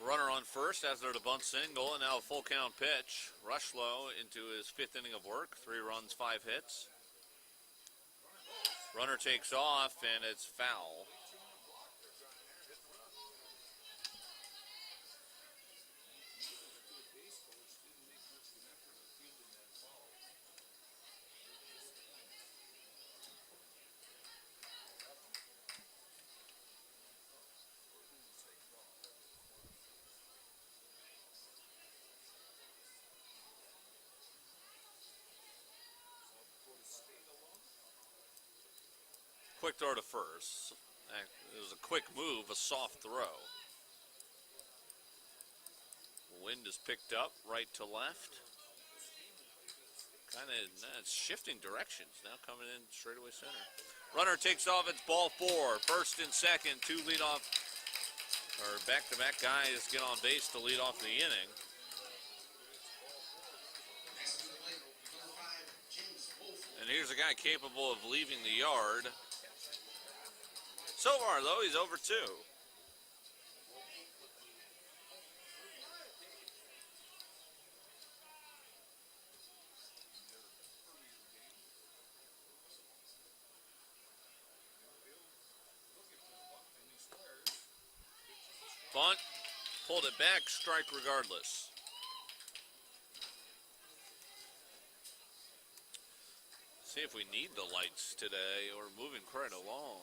Runner on first after the bunt single, and now a full count pitch. Rushlow into his fifth inning of work. 3 runs, 5 hits. Runner takes off, and it's foul. quick throw to first. It was a quick move, a soft throw. Wind is picked up right to left. Kind of shifting directions now, coming in straightaway center. Runner takes off. It's ball 4. First and second, two leadoff or back-to-back guys get on base to lead off the inning. And here's a guy capable of leaving the yard. So far, though, he's over 2. Bunt, pulled it back, strike regardless. See if we need the lights today. We're moving quite along.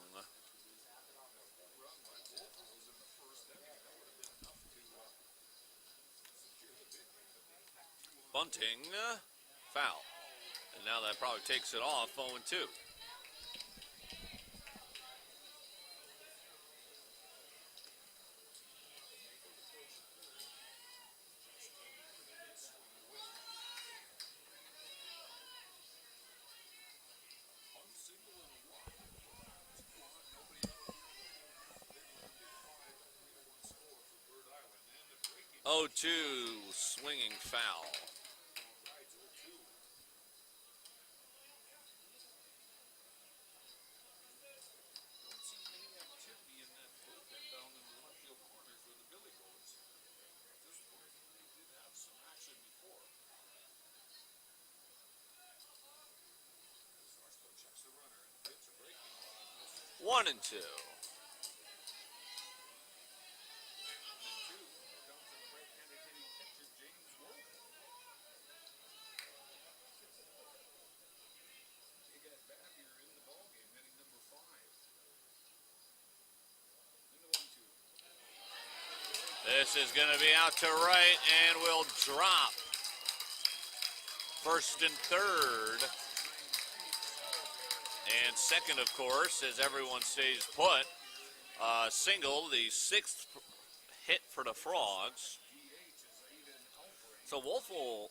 Bunting, foul. And now that probably takes it off, 0-2. Oh, 2 swinging foul. One and 2. This is going to be out to right and will drop. First and third. And second, of course, as everyone stays put. Single, the 6th hit for the Frogs. So Wolfel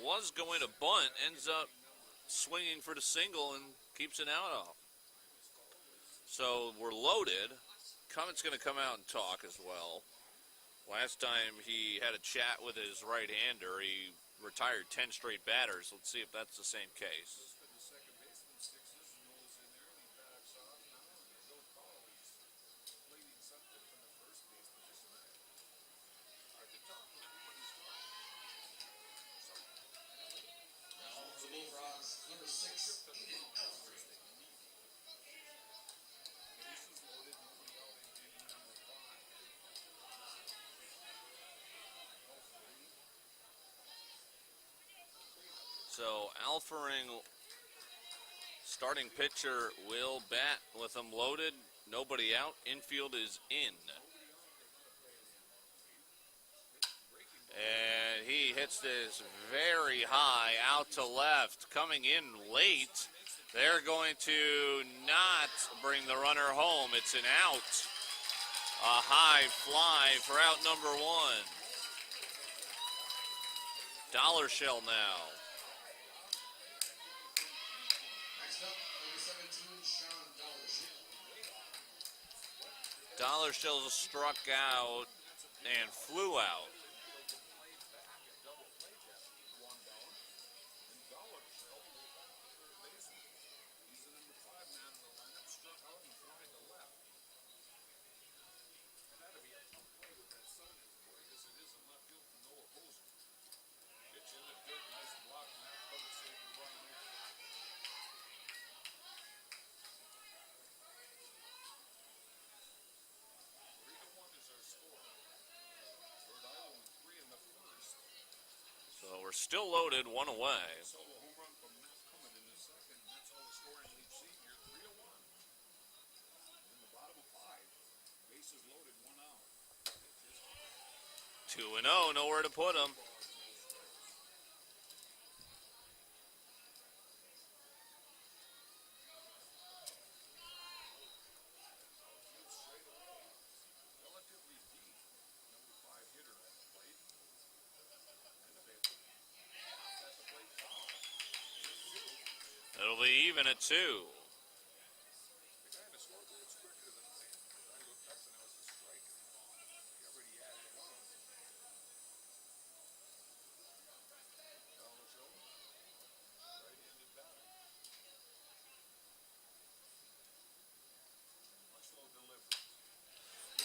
was going to bunt, ends up swinging for the single and keeps it out off. So we're loaded. Cummitt's going to come out and talk as well. Last time he had a chat with his right-hander, he retired 10 straight batters. Let's see if that's the same case. The Bullfrogs, number 6, Aiden Alfred. So Alfering, starting pitcher, will bat with them loaded. Nobody out. Infield is in. And he hits this very high out to left. Coming in late. They're going to not bring the runner home. It's an out. A high fly for out number 1. Dollar Shell now. Next up, number 17, Sean Dollar. Dollar Shell struck out and flew out. So we're still loaded, 1 away. Two and 0, nowhere to put him. It'll be even at 2.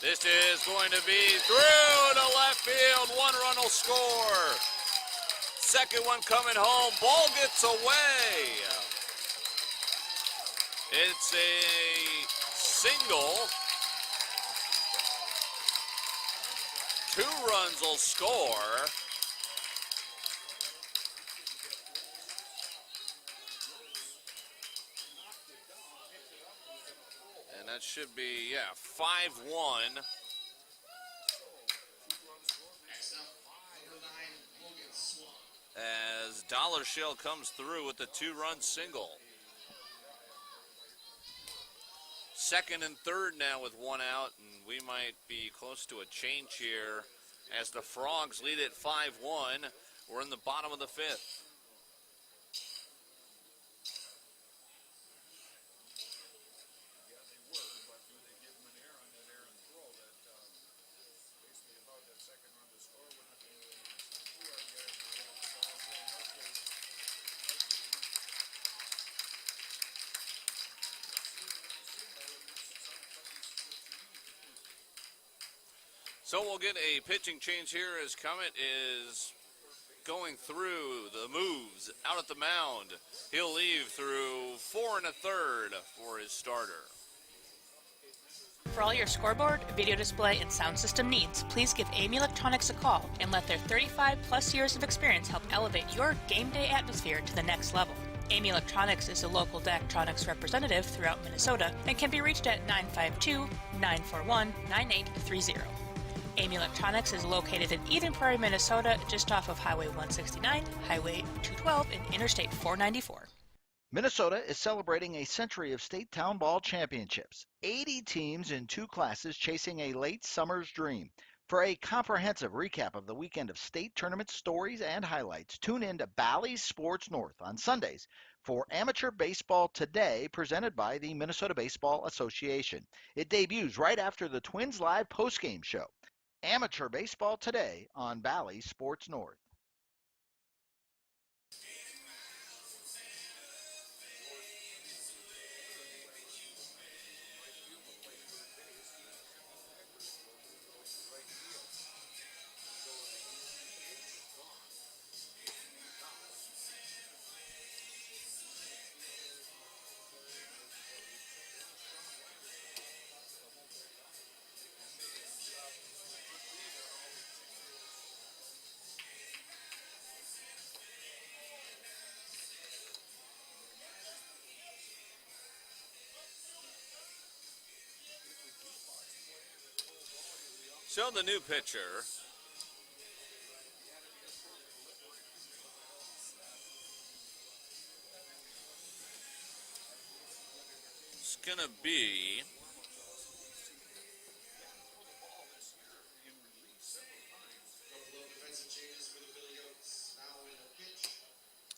This is going to be through to left field. 1 run will score. Second one coming home. Ball gets away. It's a single. 2 runs will score. And that should be, 5-1. As Dollar Shell comes through with the 2-run single. Second and third now with 1 out, and we might be close to a change here as the Frogs lead at 5-1. We're in the bottom of the 5th. So we'll get a pitching change here as Comet is going through the moves out at the mound. He'll leave through 4 1/3 for his starter. For all your scoreboard, video display, and sound system needs, please give Amy Electronics a call and let their 35-plus years of experience help elevate your game day atmosphere to the next level. Amy Electronics is a local Daktronics representative throughout Minnesota and can be reached at 952-941-9830. Amy Electronics is located in Eden Prairie, Minnesota, just off of Highway 169, Highway 212, and Interstate 494. Minnesota is celebrating a century of state town ball championships. 80 teams in 2 classes chasing a late summer's dream. For a comprehensive recap of the weekend of state tournament stories and highlights, tune in to Bally Sports North on Sundays for Amateur Baseball Today, presented by the Minnesota Baseball Association. It debuts right after the Twins Live postgame show. Amateur Baseball Today on Bally Sports North. So the new pitcher is going to be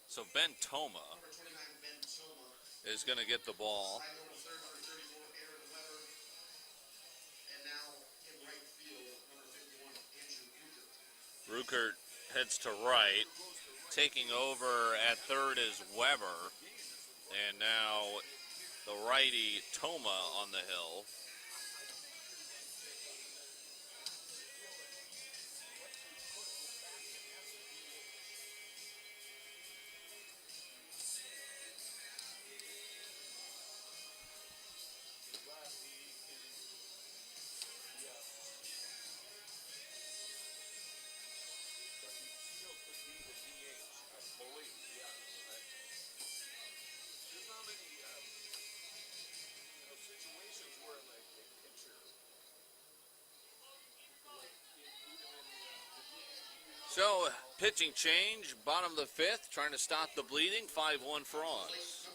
so Ben Toma is going to get the ball. Ruckert heads to right. Taking over at third is Weber. And now the righty Toma on the hill. So, pitching change, bottom of the 5th, trying to stop the bleeding, 5-1 Frogs.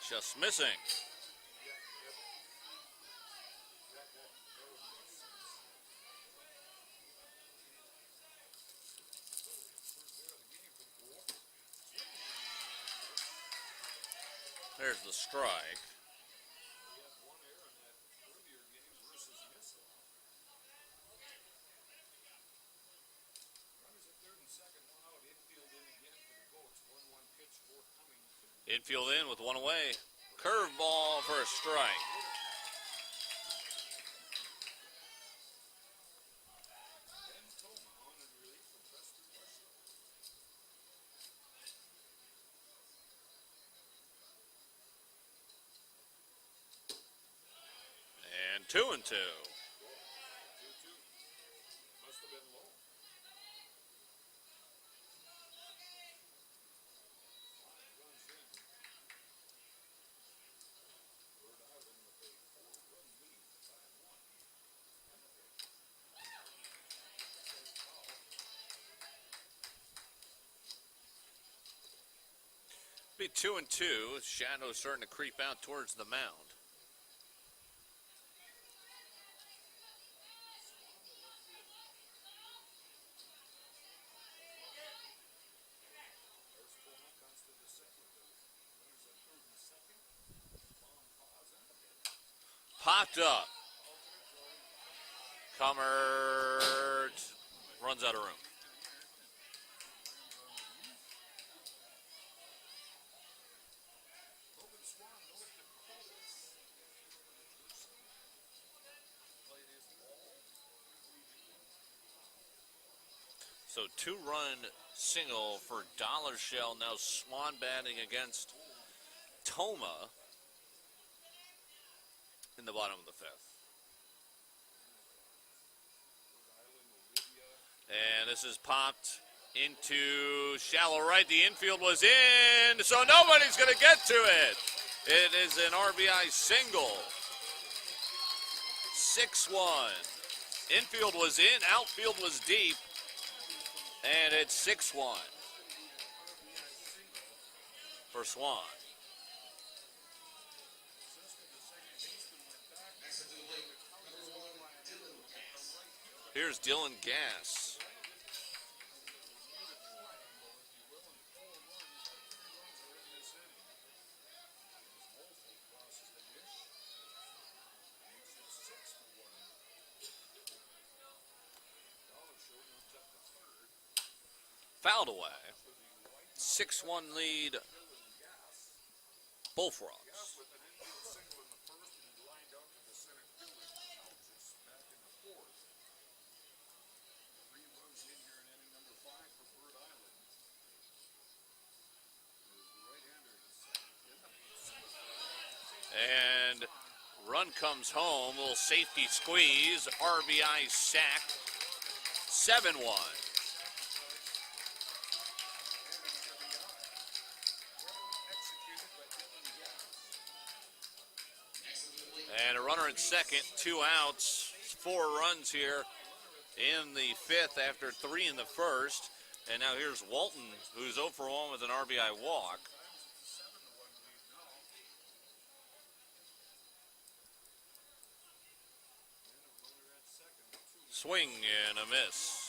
Just missing. There's the strike. Infield in with one away. Curveball for a strike. And 2-2. Be 2-2. Shadows starting to creep out towards the mound. Popped up. Commert runs out of room. So 2-run single for Dollar Shell. Now Swan batting against Toma in the bottom of the 5th. And this is popped into shallow right. The infield was in, so nobody's going to get to it. It is an RBI single. 6-1. Infield was in, outfield was deep. And it's 6-1 for Swan. Here's Dylan Gass. Fouled away. 6-1 lead, Bullfrogs. And run comes home. Little safety squeeze. RBI sack. 7-1. And a runner at second, 2 outs, 4 runs here in the 5th after 3 in the 1st. And now here's Walton, who's 0 for 1 with an RBI walk. Swing and a miss.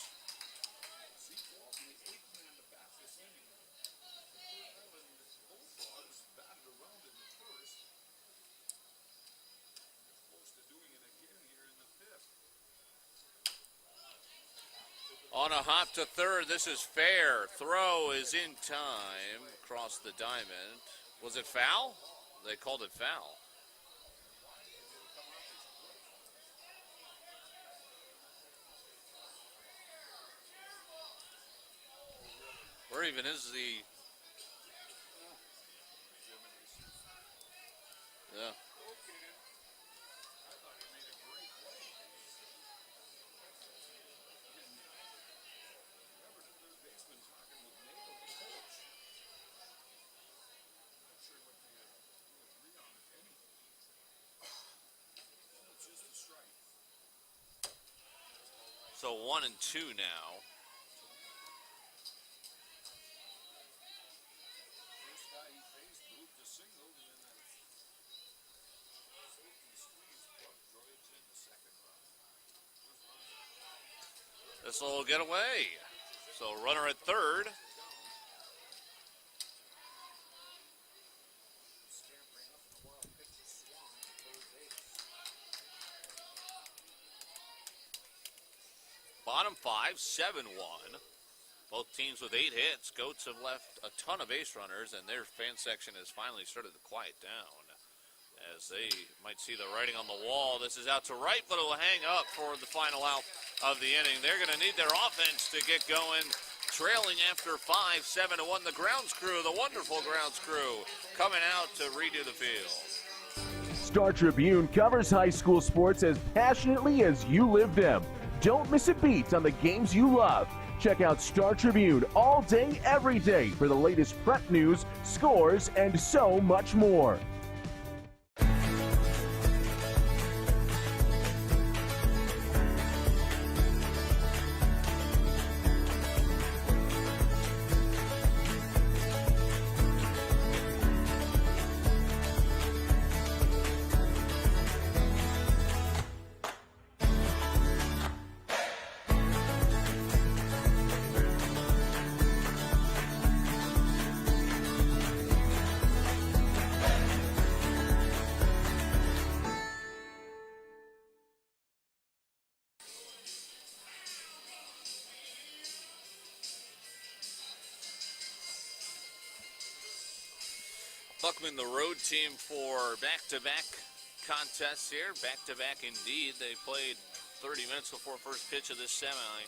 On a hop to third, this is fair. Throw is in time. Across the diamond. Was it foul? They called it foul. Where even is the... Yeah. So 1-2 now. whistle will get away. So runner at third. Bottom five, 7-1. Both teams with 8 hits. Goats have left a ton of base runners, and their fan section has finally started to quiet down as they might see the writing on the wall. This is out to right, but it will hang up for the final out of the inning. They're going to need their offense to get going. Trailing after 5, 7-1. The grounds crew, the wonderful grounds crew, coming out to redo the field. Star Tribune covers high school sports as passionately as you live them. Don't miss a beat on the games you love. Check out Star Tribune all day, every day for the latest prep news, scores, and so much more. Buckman, the road team for back-to-back contests here. Back-to-back indeed. They played 30 minutes before first pitch of this semi.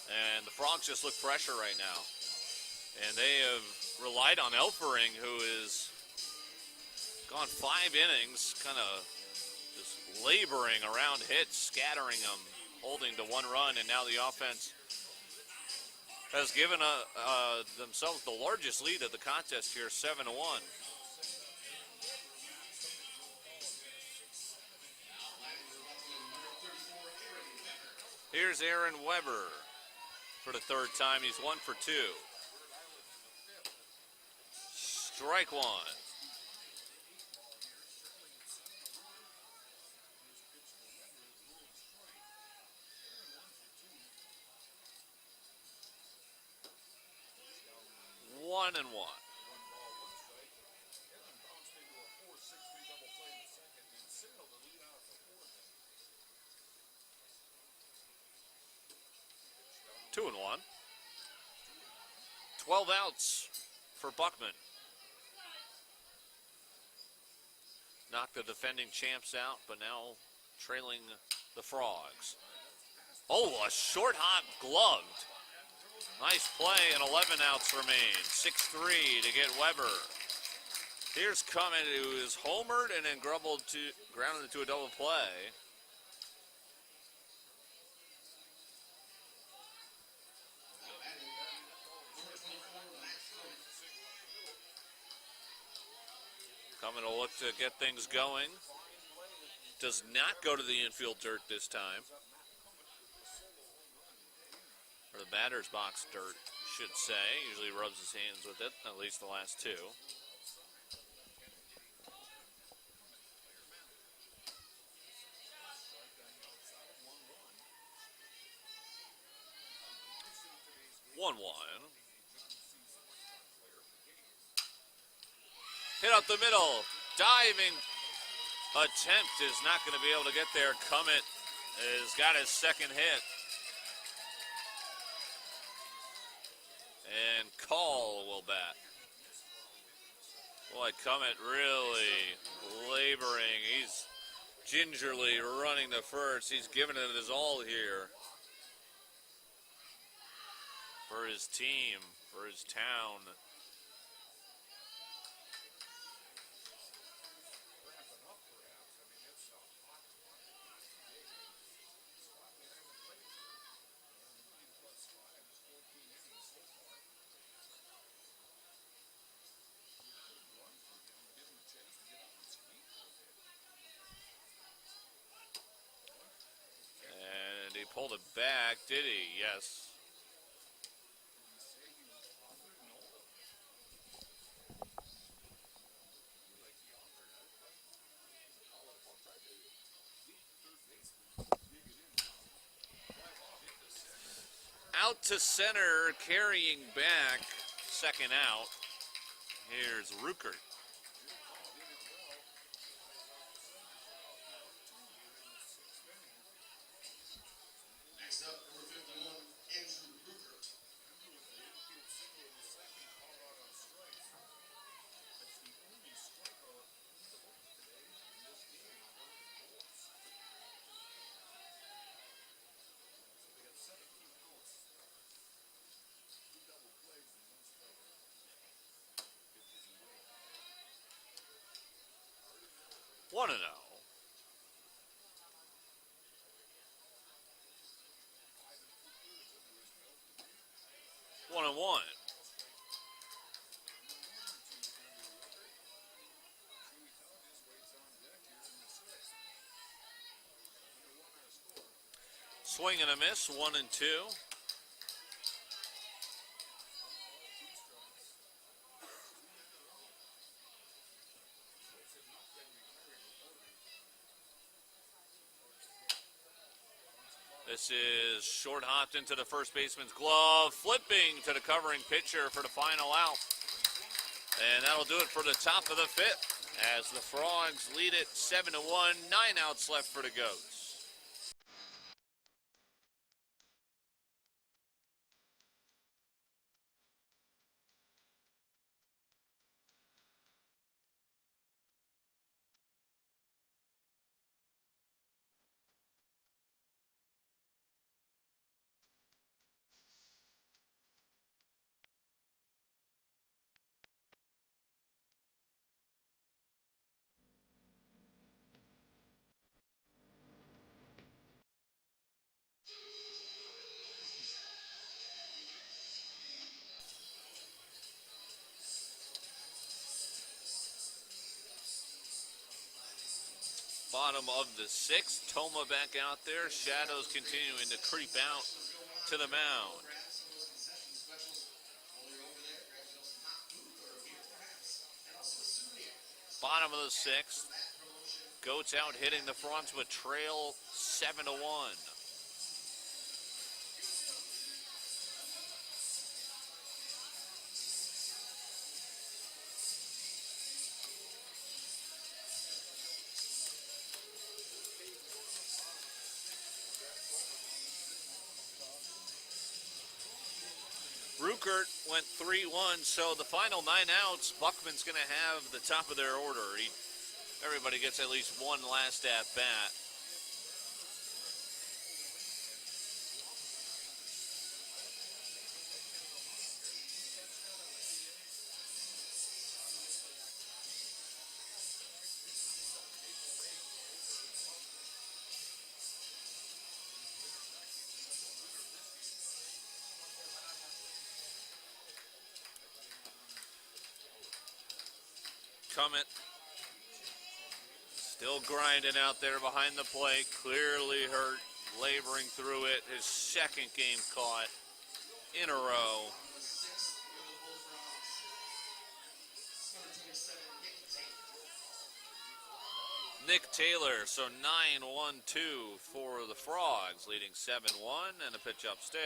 And the Frogs just look fresher right now. And they have relied on Elfering, who has gone 5 innings, kind of just laboring around hits, scattering them, holding to 1 run. And now the offense has given themselves the largest lead of the contest here, 7-1. Here's Aaron Weber for the 3rd time. He's 1 for 2. Strike 1. One and one. Two and one. 12 outs for Buckman. Knocked the defending champs out, but now trailing the Frogs. Oh, a short hop gloved. Nice play, and 11 outs remain. 6-3 to get Weber. Here's Cummett, who is homered and then grounded into a double play. Cummett will look to get things going. Does not go to the infield dirt this time. Or the batter's box dirt, should say. Usually rubs his hands with it, at least the last 2. One. Hit up the middle. Diving attempt is not going to be able to get there. Cummett has got his 2nd hit. And Call will bat. Boy, Cummett really laboring. He's gingerly running to first. He's giving it his all here. For his team, for his town. And he pulled it back, did he? Yes. Out to center, carrying back, second out. Here's Ruckert. Next up, number 51, Andrew Ruckert. One and 0. 1-1. Swing and a miss, 1-2. This is short hopped into the first baseman's glove, flipping to the covering pitcher for the final out. And that'll do it for the top of the fifth as the Frogs lead it 7-1, 9 outs left for the Goats. Bottom of the sixth, Toma back out there. Shadows continuing to creep out to the mound. Bottom of the sixth, Goats out hitting the Frogs with trail 7-1. Ruckert went 3-1, so the final 9 outs, Buckman's going to have the top of their order. Everybody gets at least one last at bat. Cummett still grinding out there behind the plate, clearly hurt, laboring through it. His second game caught in a row. Nick Taylor, so 9-1-2 for the Frogs, leading 7-1, and a pitch upstairs.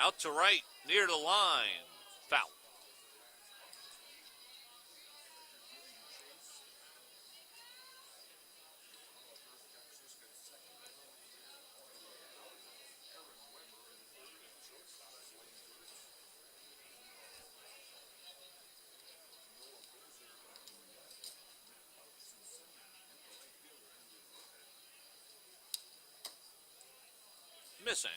Out to right, near the line, foul. Missing.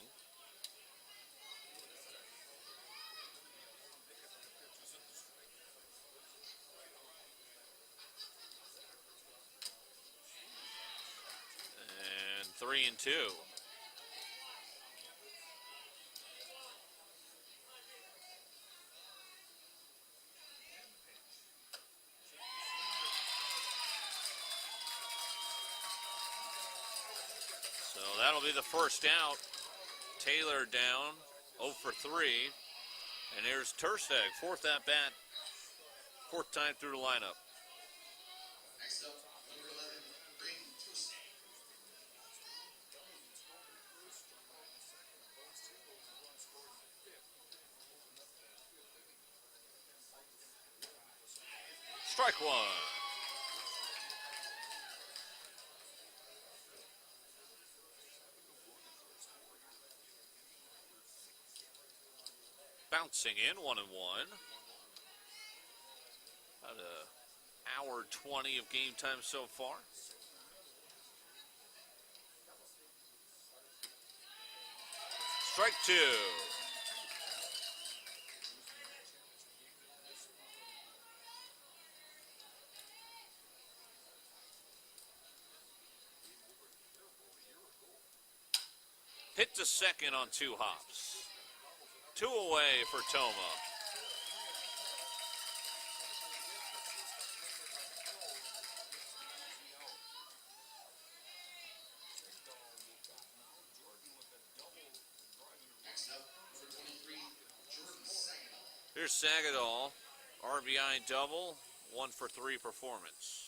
And 3-2. So that'll be the first out. Taylor down 0 for 3. And here's Tersteg, fourth at bat, fourth time through the lineup. Next up, number 11, Braden Tuesday. Strike one. Bouncing in, 1-1. About an hour 20 of game time so far. Strike two. Hit to second on 2 hops. 2 away for Toma. Next up, number 23, Jordan Sagal. Here's Sagadol, RBI double, 1 for 3 performance.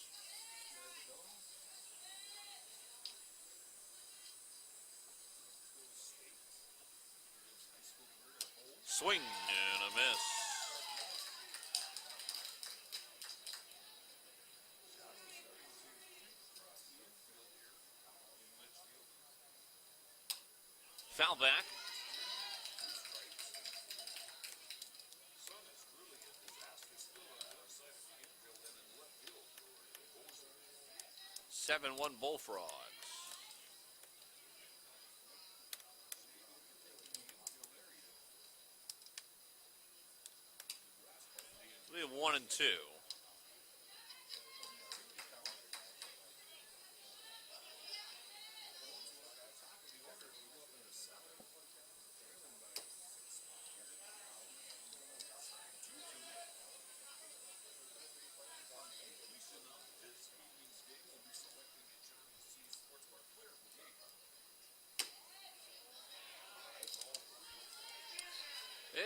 Swing and a miss. Foul back. Seven-one Bullfrogs. We have 1 and 2.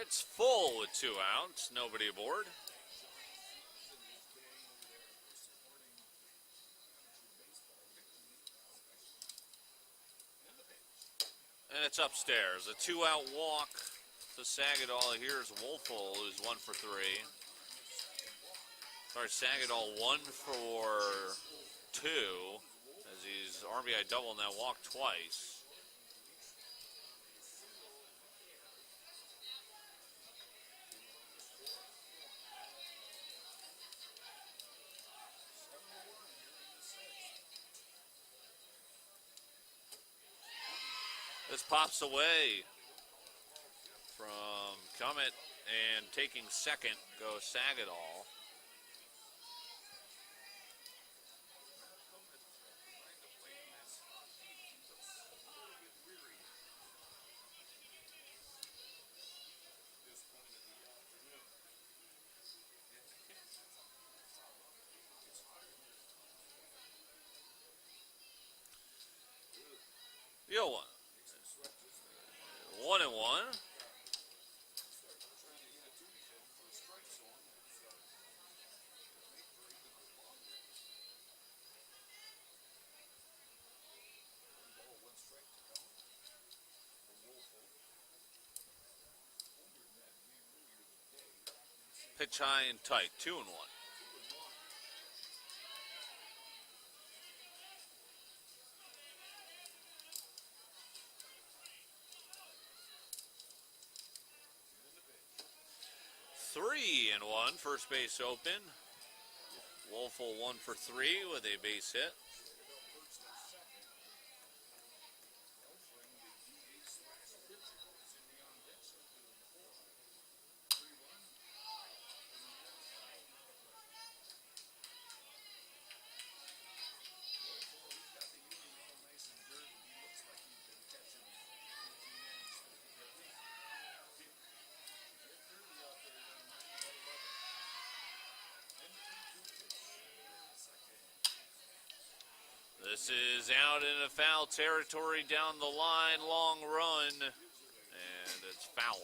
It's full with 2 outs, nobody aboard. And it's upstairs. A 2-out walk to Sagadol. Here's Wolfel, who's 1 for 3. Sorry, Sagadol 1 for 2, as he's RBI double in that walk twice. This pops away from Cummett, and taking second goes Sagadol. Yo, 1-1. Pitch high and tight, 2-1. Three and 1, first base open. Wolfel 1 for 3 with a base hit. This is out in a foul territory down the line, long run, and it's foul.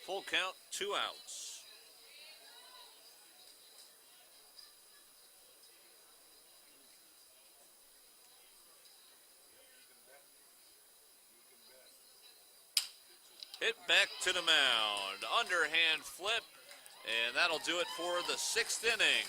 Full count, 2 outs. Hit back to the mound. Underhand flip, and that'll do it for the 6th inning.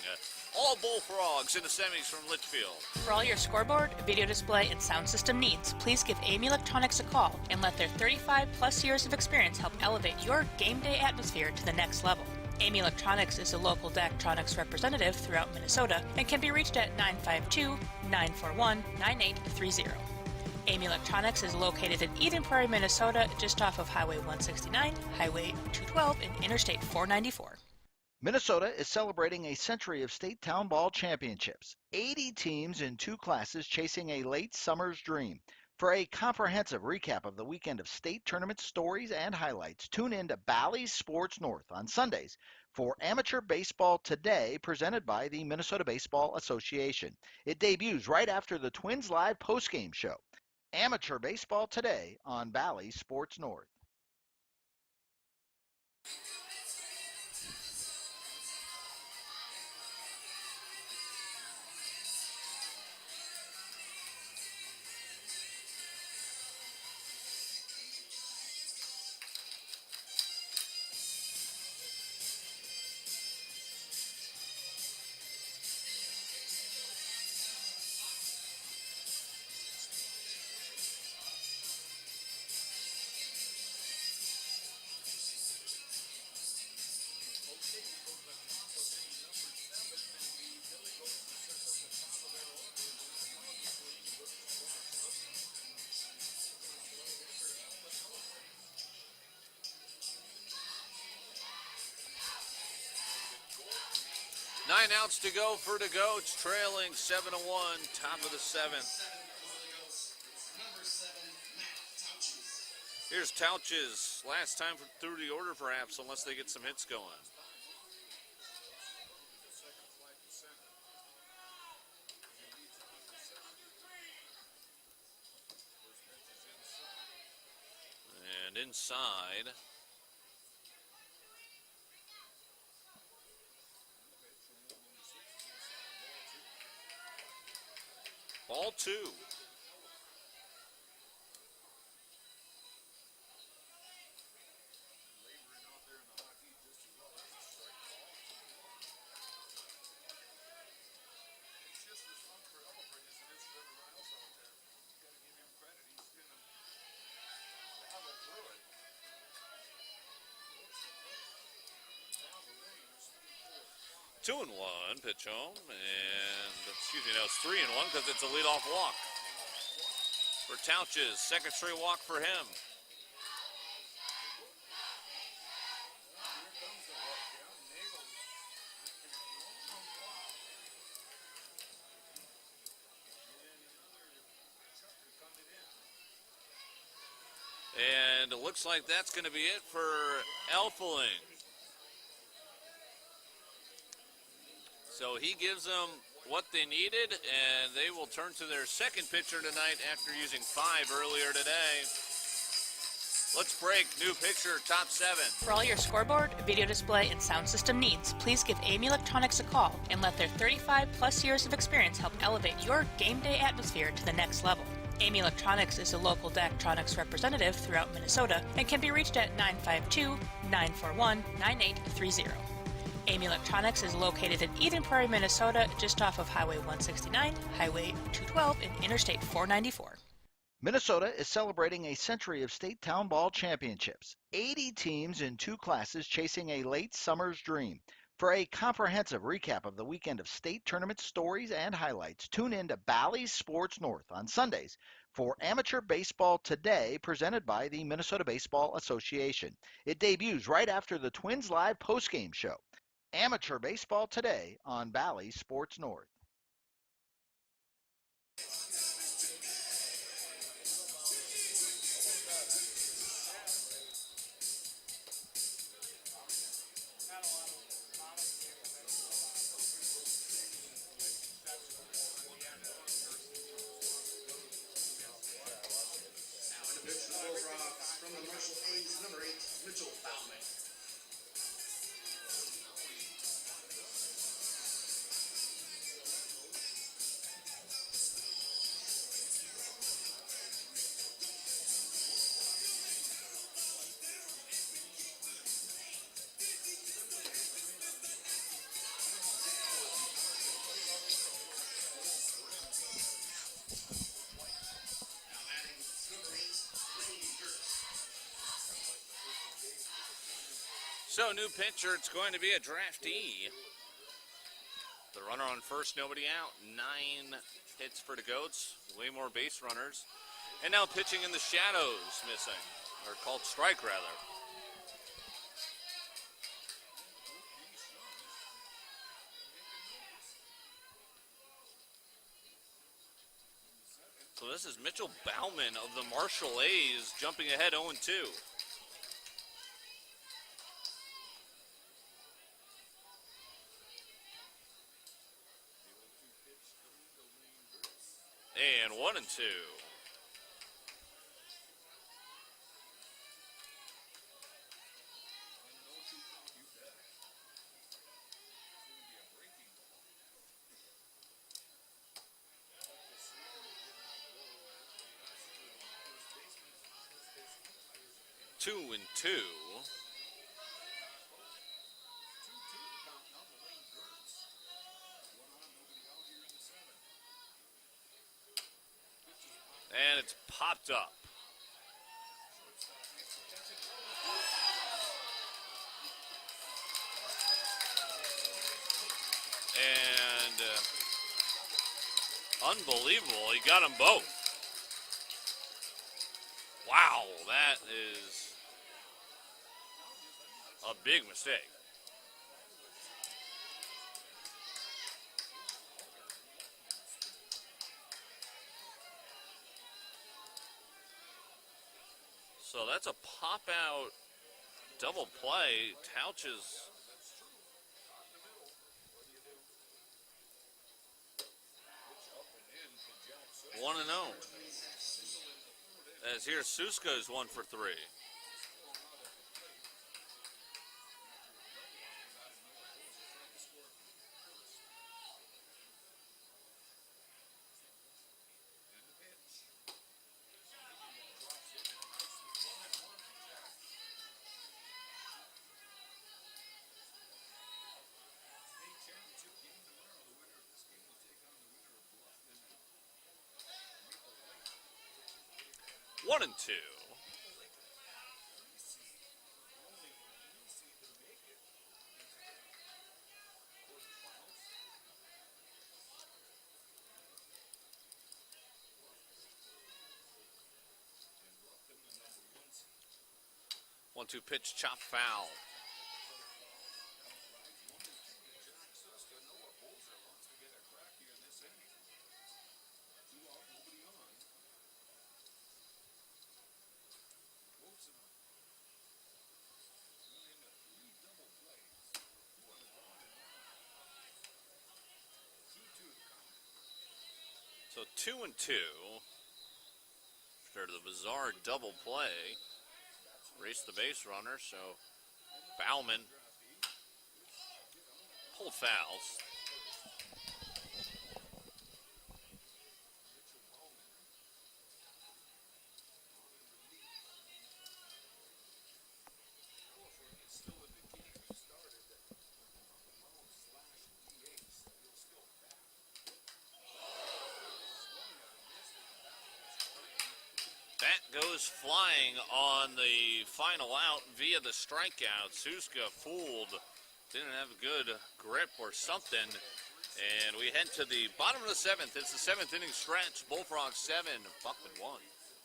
All Bullfrogs in the semis from Litchfield. For all your scoreboard, video display, and sound system needs, please give Amy Electronics a call and let their 35-plus years of experience help elevate your game day atmosphere to the next level. Amy Electronics is a local Daktronics representative throughout Minnesota and can be reached at 952-941-9830. Amy Electronics is located in Eden Prairie, Minnesota, just off of Highway 169, Highway 212, and Interstate 494. Minnesota is celebrating a century of state town ball championships. 80 teams in 2 classes chasing a late summer's dream. For a comprehensive recap of the weekend of state tournament stories and highlights, tune in to Bally's Sports North on Sundays for Amateur Baseball Today, presented by the Minnesota Baseball Association. It debuts right after the Twins Live postgame show. Amateur Baseball Today on Bally's Sports North. Nine outs to go for the Goats, trailing 7-1, top of the 7th. Here's Touches, last time through the order perhaps, unless they get some hits going. And inside. Ball 2. Two and one, pitch home, and excuse me, no, it's 3 and 1 because it's a leadoff walk for Touches. Second straight walk for him. And it looks like that's going to be it for Elfeling. So he gives them what they needed, and they will turn to their second pitcher tonight after using 5 earlier today. Let's break. New pitcher, top 7. For all your scoreboard, video display, and sound system needs, please give Amy Electronics a call and let their 35-plus years of experience help elevate your game day atmosphere to the next level. Amy Electronics is a local Daktronics representative throughout Minnesota and can be reached at 952-941-9830. Amy Electronics is located in Eden Prairie, Minnesota, just off of Highway 169, Highway 212, and Interstate 494. Minnesota is celebrating a century of state town ball championships. 80 teams in 2 classes chasing a late summer's dream. For a comprehensive recap of the weekend of state tournament stories and highlights, tune in to Bally's Sports North on Sundays for Amateur Baseball Today, presented by the Minnesota Baseball Association. It debuts right after the Twins Live postgame show. Amateur baseball today on Valley Sports North. From the Marshall A's, number 8, Mitchell Bauman. So, new pitcher, it's going to be a draftee. The runner on first, nobody out. 9 hits for the Goats, way more base runners. And now pitching in the shadows, missing, or called strike, rather. So this is Mitchell Bauman of the Marshall A's jumping ahead 0-2. And 1-2. Two and two. And it's popped up. And unbelievable, he got them both. Wow, that is a big mistake. So that's a pop-out double play. Touches one and 0. As here, Susko's 1 for 3. One and two. One-two pitch, chop foul. So 2 and 2 after the bizarre double play. Race the base runner, so Bauman pulled fouls. That goes flying on the final out via the strikeout. Suska fooled, didn't have a good grip or something. And we head to the bottom of the 7th. It's the 7th inning stretch. Bullfrogs 7, Buckman 1.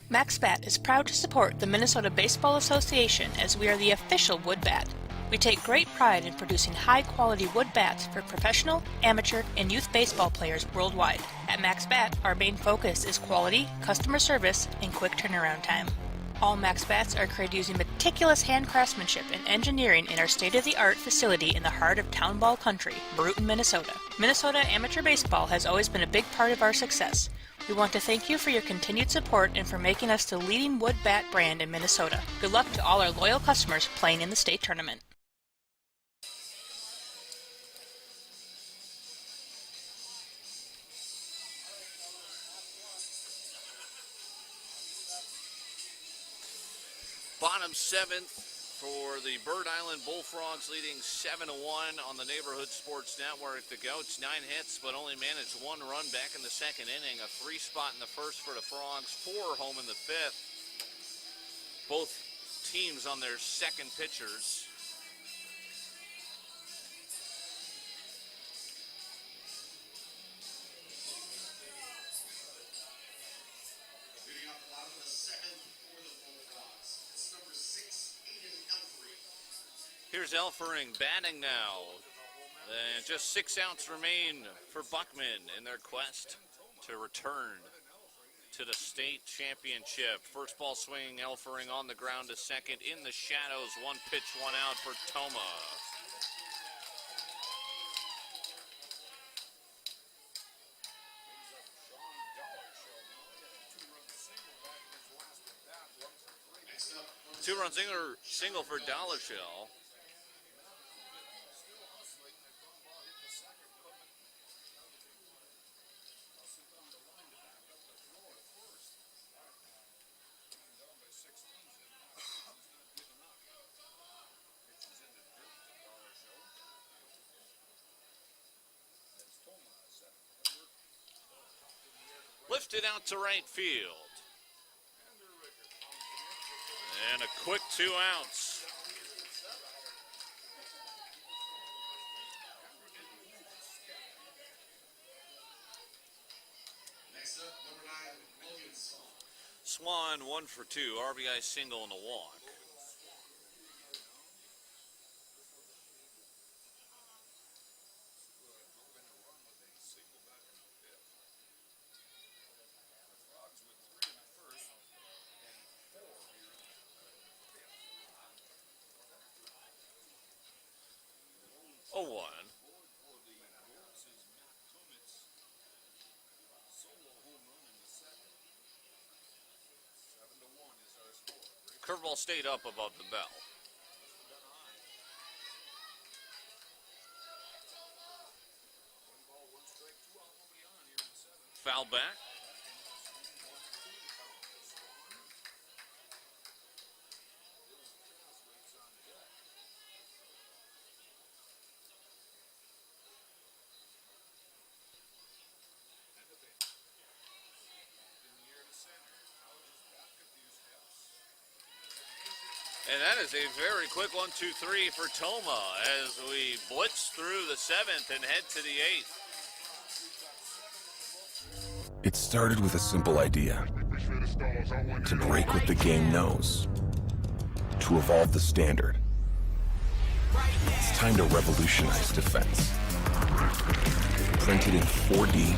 MaxBat is proud to support the Minnesota Baseball Association as we are the official wood bat. We take great pride in producing high-quality wood bats for professional, amateur, and youth baseball players worldwide. At Max Bat, our main focus is quality, customer service, and quick turnaround time. All Max Bats are created using meticulous hand craftsmanship and engineering in our state-of-the-art facility in the heart of Town Ball Country, Brewton, Minnesota. Minnesota amateur baseball has always been a big part of our success. We want to thank you for your continued support and for making us the leading wood bat brand in Minnesota. Good luck to all our loyal customers playing in the state tournament. Bottom seventh for the Bird Island Bullfrogs, leading 7-1 on the Neighborhood Sports Network. The Goats, 9 hits, but only managed 1 run back in the second inning. A 3 spot in the first for the Frogs, 4 home in the fifth. Both teams on their second pitchers. Leading off the bottom of the seventh for the Bullfrogs. It's number 6, Aiden Elfrey. Here's Elfering batting now. And just 6 outs remain for Buckman in their quest to return to the state championship. First ball swing, Elfering on the ground to second. In the shadows, 1 pitch, 1 out for Toma. Two-run single for Dollar Shell. Lifted out to right field. And a quick 2 outs. Next up, number 9, Logan Swan, 1 for 2. RBI single and a walk. A 1. Curveball stayed up above the bell. Foul back. And that is a very quick 1-2-3 for Toma as we blitz through the 7th and head to the 8th. It started with a simple idea: to break what the game knows, to evolve the standard. It's time to revolutionize defense. Printed in 4D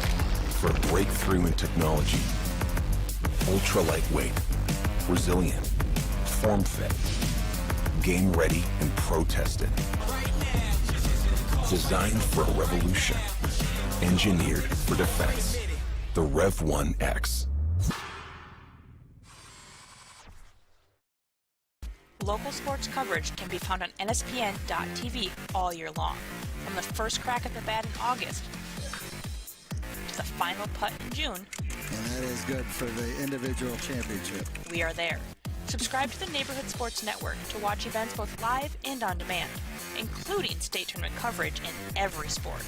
for a breakthrough in technology. Ultra lightweight, resilient, form fit, game ready and pro tested. Designed for a revolution. Engineered for defense. The Rev 1X. Local sports coverage can be found on NSPN.TV all year long. From the first crack at the bat in August to the final putt in June. And that is good for the individual championship. We are there. Subscribe to the Neighborhood Sports Network to watch events both live and on demand, including state tournament coverage in every sport.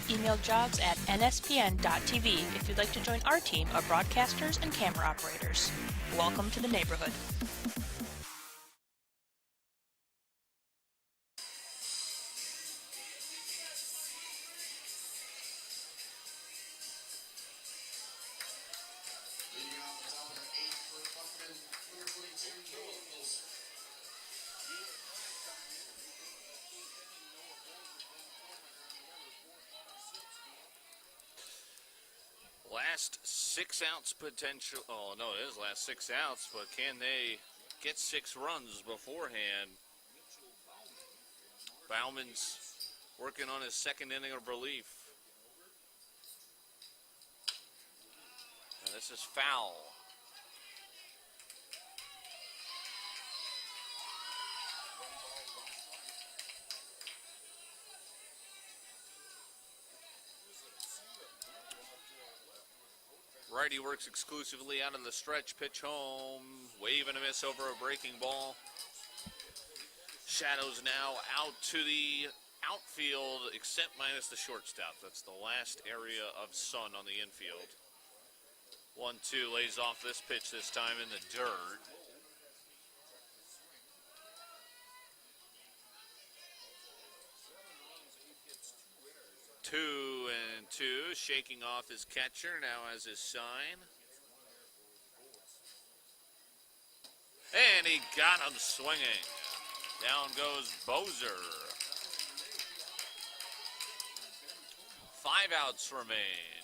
Email jobs at nspn.tv if you'd like to join our team of broadcasters and camera operators. Welcome to the neighborhood. Leading off the top of the 8th for Buckman, number 22, Noah Wilson. Last 6 outs potential. Oh, no, it is last 6 outs, but can they get 6 runs beforehand? Bauman's working on his second inning of relief. And this is foul. Righty works exclusively out of the stretch, pitch home, wave and a miss over a breaking ball. Shadows now out to the outfield, except minus the shortstop. That's the last area of sun on the infield. 1-2 lays off this pitch this time in the dirt. Two and two, shaking off his catcher, now has his sign. And he got him swinging. Down goes Bozer. 5 outs remain.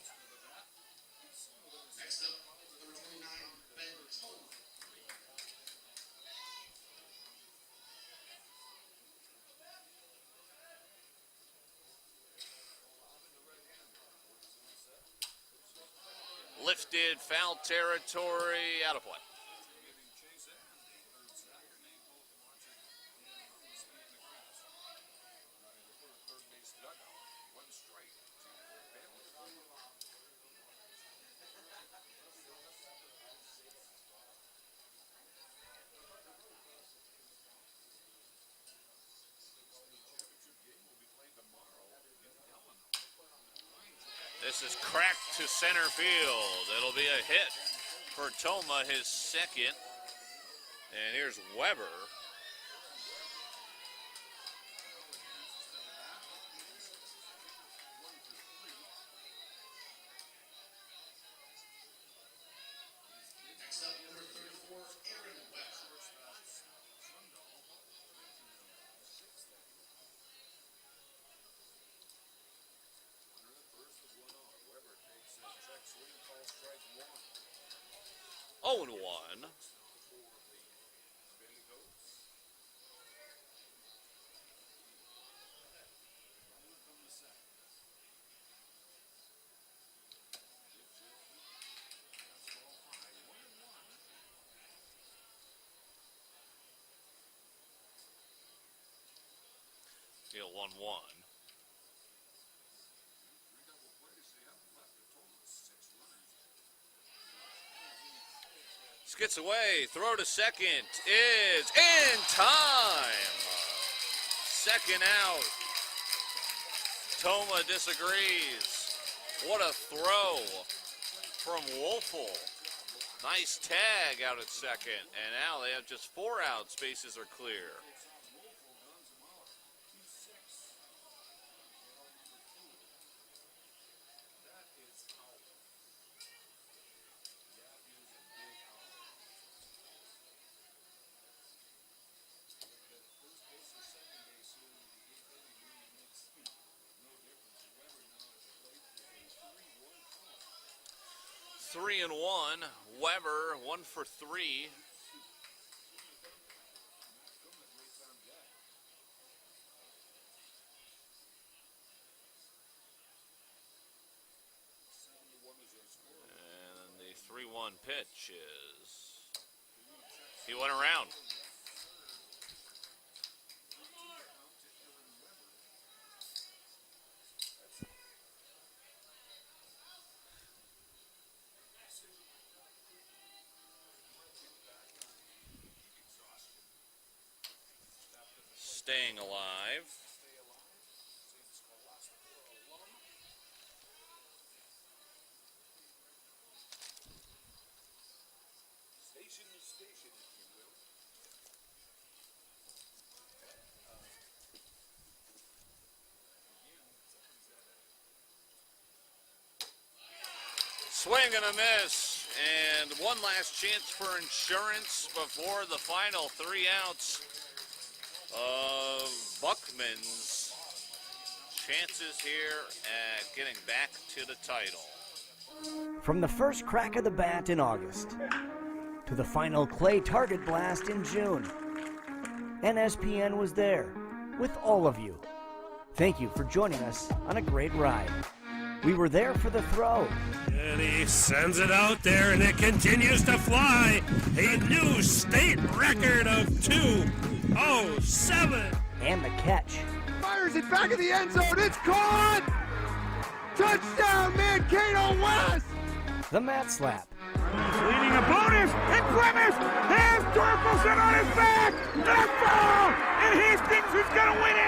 Next up, number 29, Ben Tome. Lifted, foul territory, out of play. This is cracked to center field. It'll be a hit for Toma, his second. And here's Weber. Next up, number 34, Aaron Webb. Oh, and 1. Deal 1-1. Gets away, throw to second is in time. Second out. Toma disagrees. What a throw from Wolfel. Nice tag out at second. And now they have just 4 outs. Bases are clear. Three and 1. Weber 1 for 3. And the 3-1 pitch is. He went around. Staying alive. Station to station, if you will. Swing and a miss. And one last chance for insurance before the final 3 outs of Buckman's chances here at getting back to the title. From the first crack of the bat in August to the final clay target blast in June, NSPN was there with all of you. Thank you for joining us on a great ride. We were there for the throw. And he sends it out there, and it continues to fly. A new state record of 2:07. And the catch. Fires it back in the end zone. It's caught! Touchdown, Mankato West! The mat slap. Leading a bonus, and Clemens has Torkelson on his back! That's ball! And Hastings is going to win it!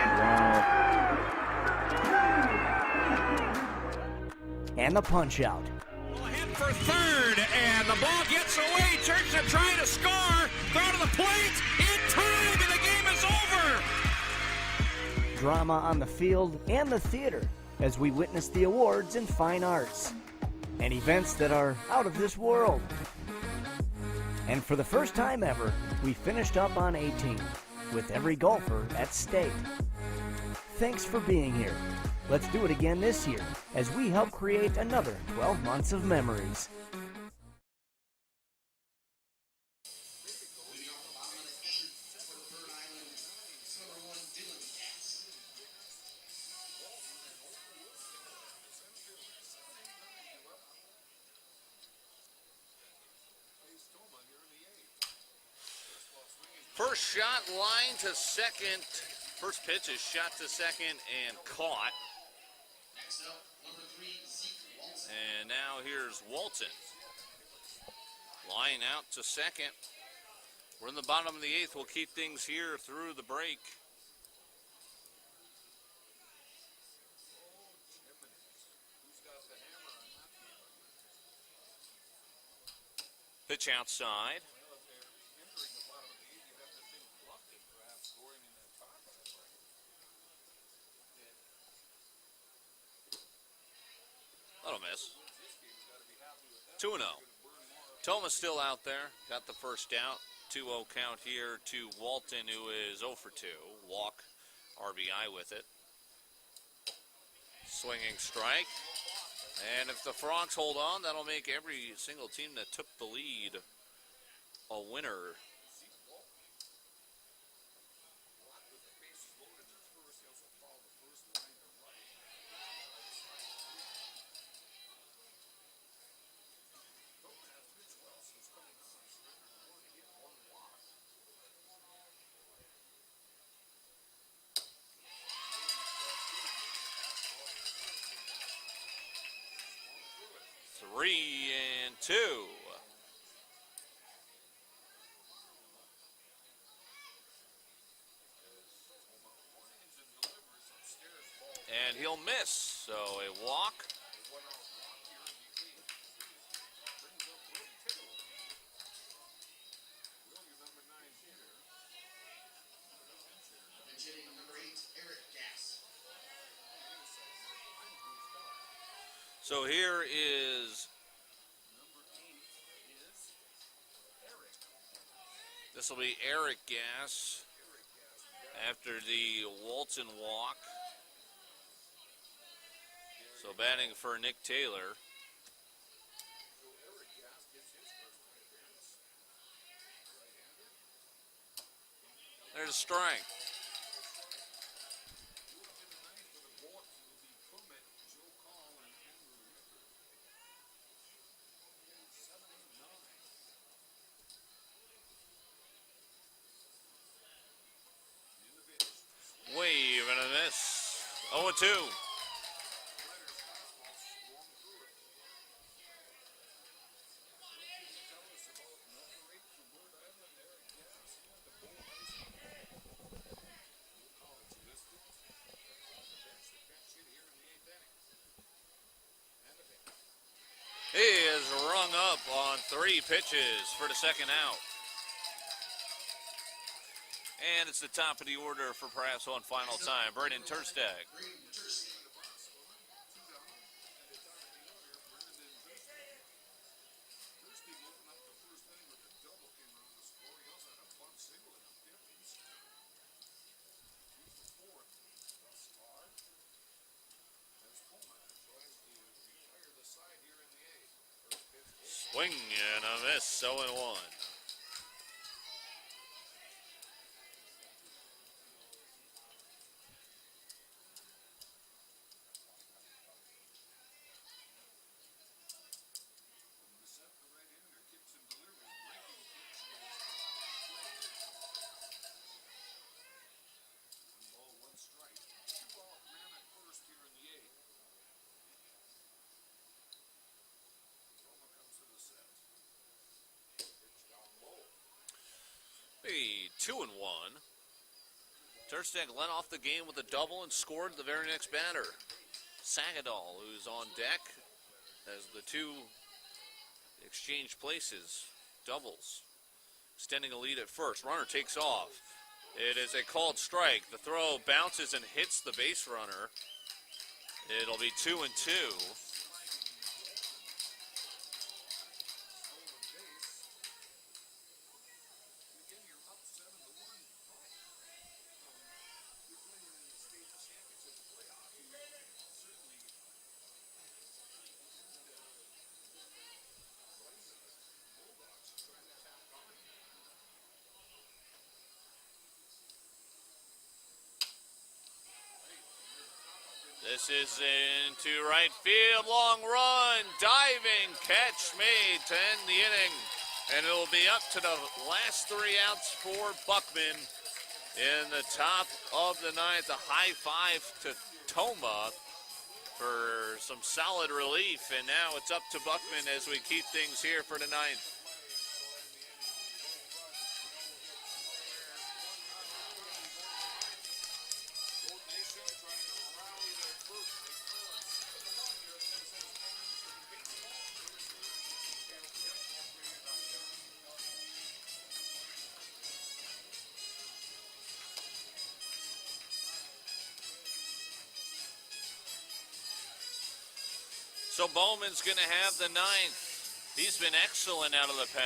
And the punch out. Hit for third, and the ball gets away. Church trying to score. Throw to the plate. In time, and the game is over. Drama on the field and the theater as we witness the awards in fine arts and events that are out of this world. And for the first time ever, we finished up on 18 with every golfer at state. Thanks for being here. Let's do it again this year as we help create another 12 months of memories. Leading off the bottom of the 8th for the Bird Island, it's number 1, Dylan Katz. First shot line to second. First pitch is shot to second and caught. Next up, number 3, Zeke Walton. And now here's Walton. Line out to second. We're in the bottom of the 8th. We'll keep things here through the break. Pitch outside. That'll miss. 2-0. Thomas still out there. Got the first out. 2-0 count here to Walton, who is 0 for 2. Walk, RBI with it. Swinging strike. And if the Frogs hold on, that'll make every single team that took the lead a winner. Three and two. And he'll miss, so a walk. Pinch hitting number 8, Eric Gass. So here is this will be Eric Gass after the Walton walk. So batting for Nick Taylor. There's a strike. Wave and a miss. 0-2. He is rung up on 3 pitches for the second out. And it's the top of the order for perhaps one final time. Braden Terstag. Swing and a miss, 0-1. Hey, 2-1. Turstech led off the game with a double and scored the very next batter. Sagadol, who's on deck as the two exchange places, doubles. Extending a lead at first. Runner takes off. It is a called strike. The throw bounces and hits the base runner. It'll be 2-2. This is into right field, long run, diving catch made to end the inning. And it'll be up to the last 3 outs for Buckman in the top of the ninth. A high five to Toma for some solid relief. And now it's up to Buckman as we keep things here for the ninth. So Bowman's going to have the ninth. He's been excellent out of the pen.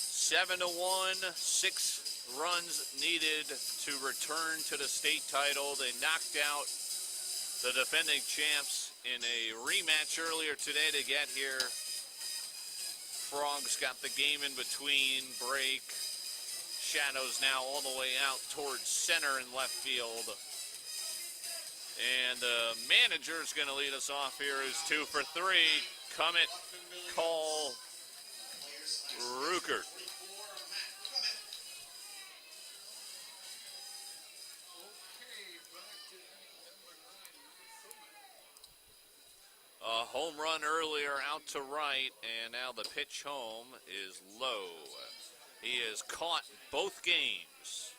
Seven to 1, 6 runs needed to return to the state title. They knocked out the defending champs in a rematch earlier today to get here. Frogs got the game in between break. Shadows now all the way out towards center and left field. And the manager is going to lead us off here is 2 for 3. Cummett, Call, Ruckert. A home run earlier out to right, and now the pitch home is low. He has caught both games.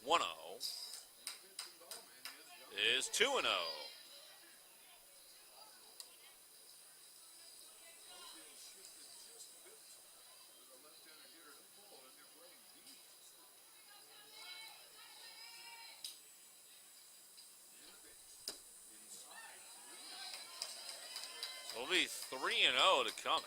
One 0 is 2-0. It'll be 3-0 to Cummett.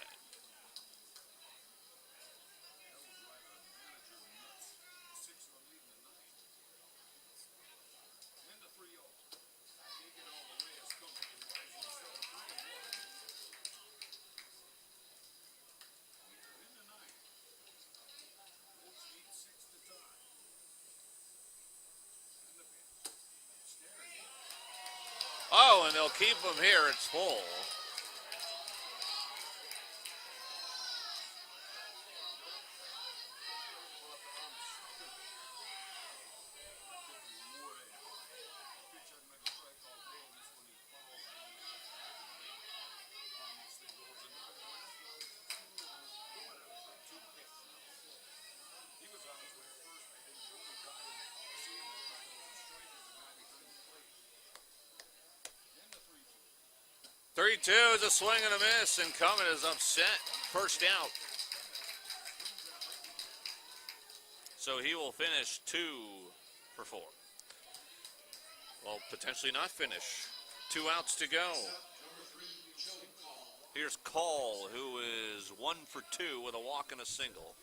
Oh, and they'll keep him here. It's full. Three-two is a swing and a miss, and Cummett is upset. First out. So he will finish 2 for 4. well, potentially not finish. 2 outs to go. Here's Call, who is 1 for 2 with a walk and a single.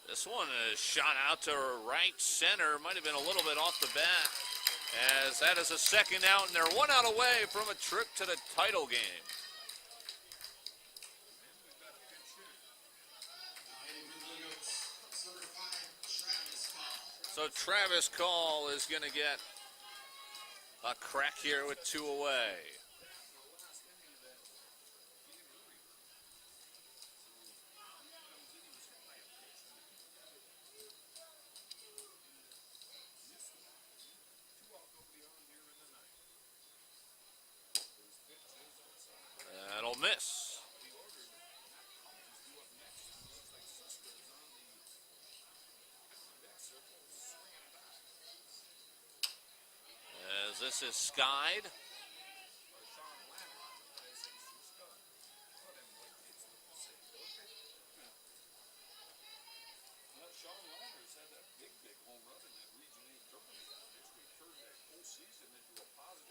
This one is shot out to right center. Might have been a little bit off the bat, as that is a second out, and they're 1 out away from a trip to the title game. So Travis Call is going to get a crack here with 2 away. That'll miss. As this is skied.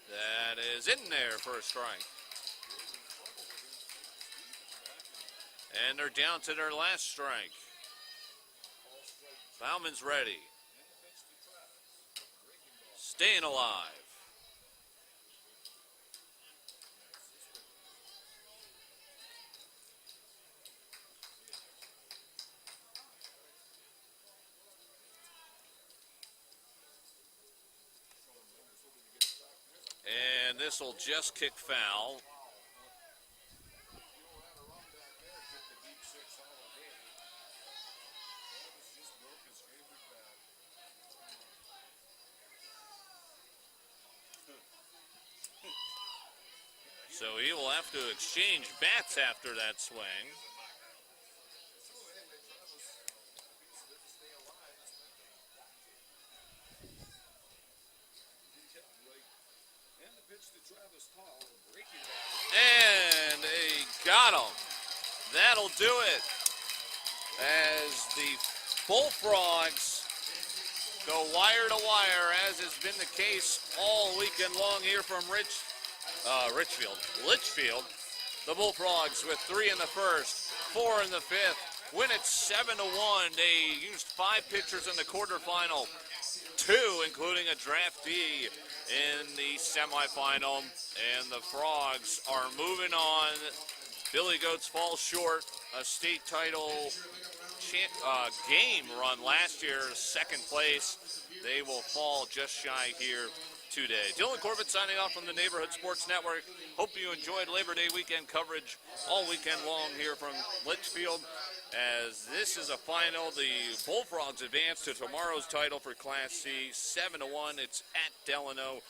That is in there for a strike. And they're down to their last strike. Bauman's ready. Staying alive. And this will just kick foul. So he will have to exchange bats after that swing. And they got him. That'll do it. As the Bullfrogs go wire to wire, as has been the case all weekend long here from Litchfield. The Bullfrogs with 3 in the first, 4 in the fifth, win it 7-1. They used 5 pitchers in the quarterfinal, 2 including a draftee in the semifinal, and the Frogs are moving on. Billygoats fall short, a state title game run last year, 2nd place. They will fall just shy here today. Dylan Corbett signing off from the Neighborhood Sports Network. Hope you enjoyed Labor Day weekend coverage all weekend long here from Litchfield. As this is a final, the Bullfrogs advance to tomorrow's title for Class C, 7-1. It's at Delano.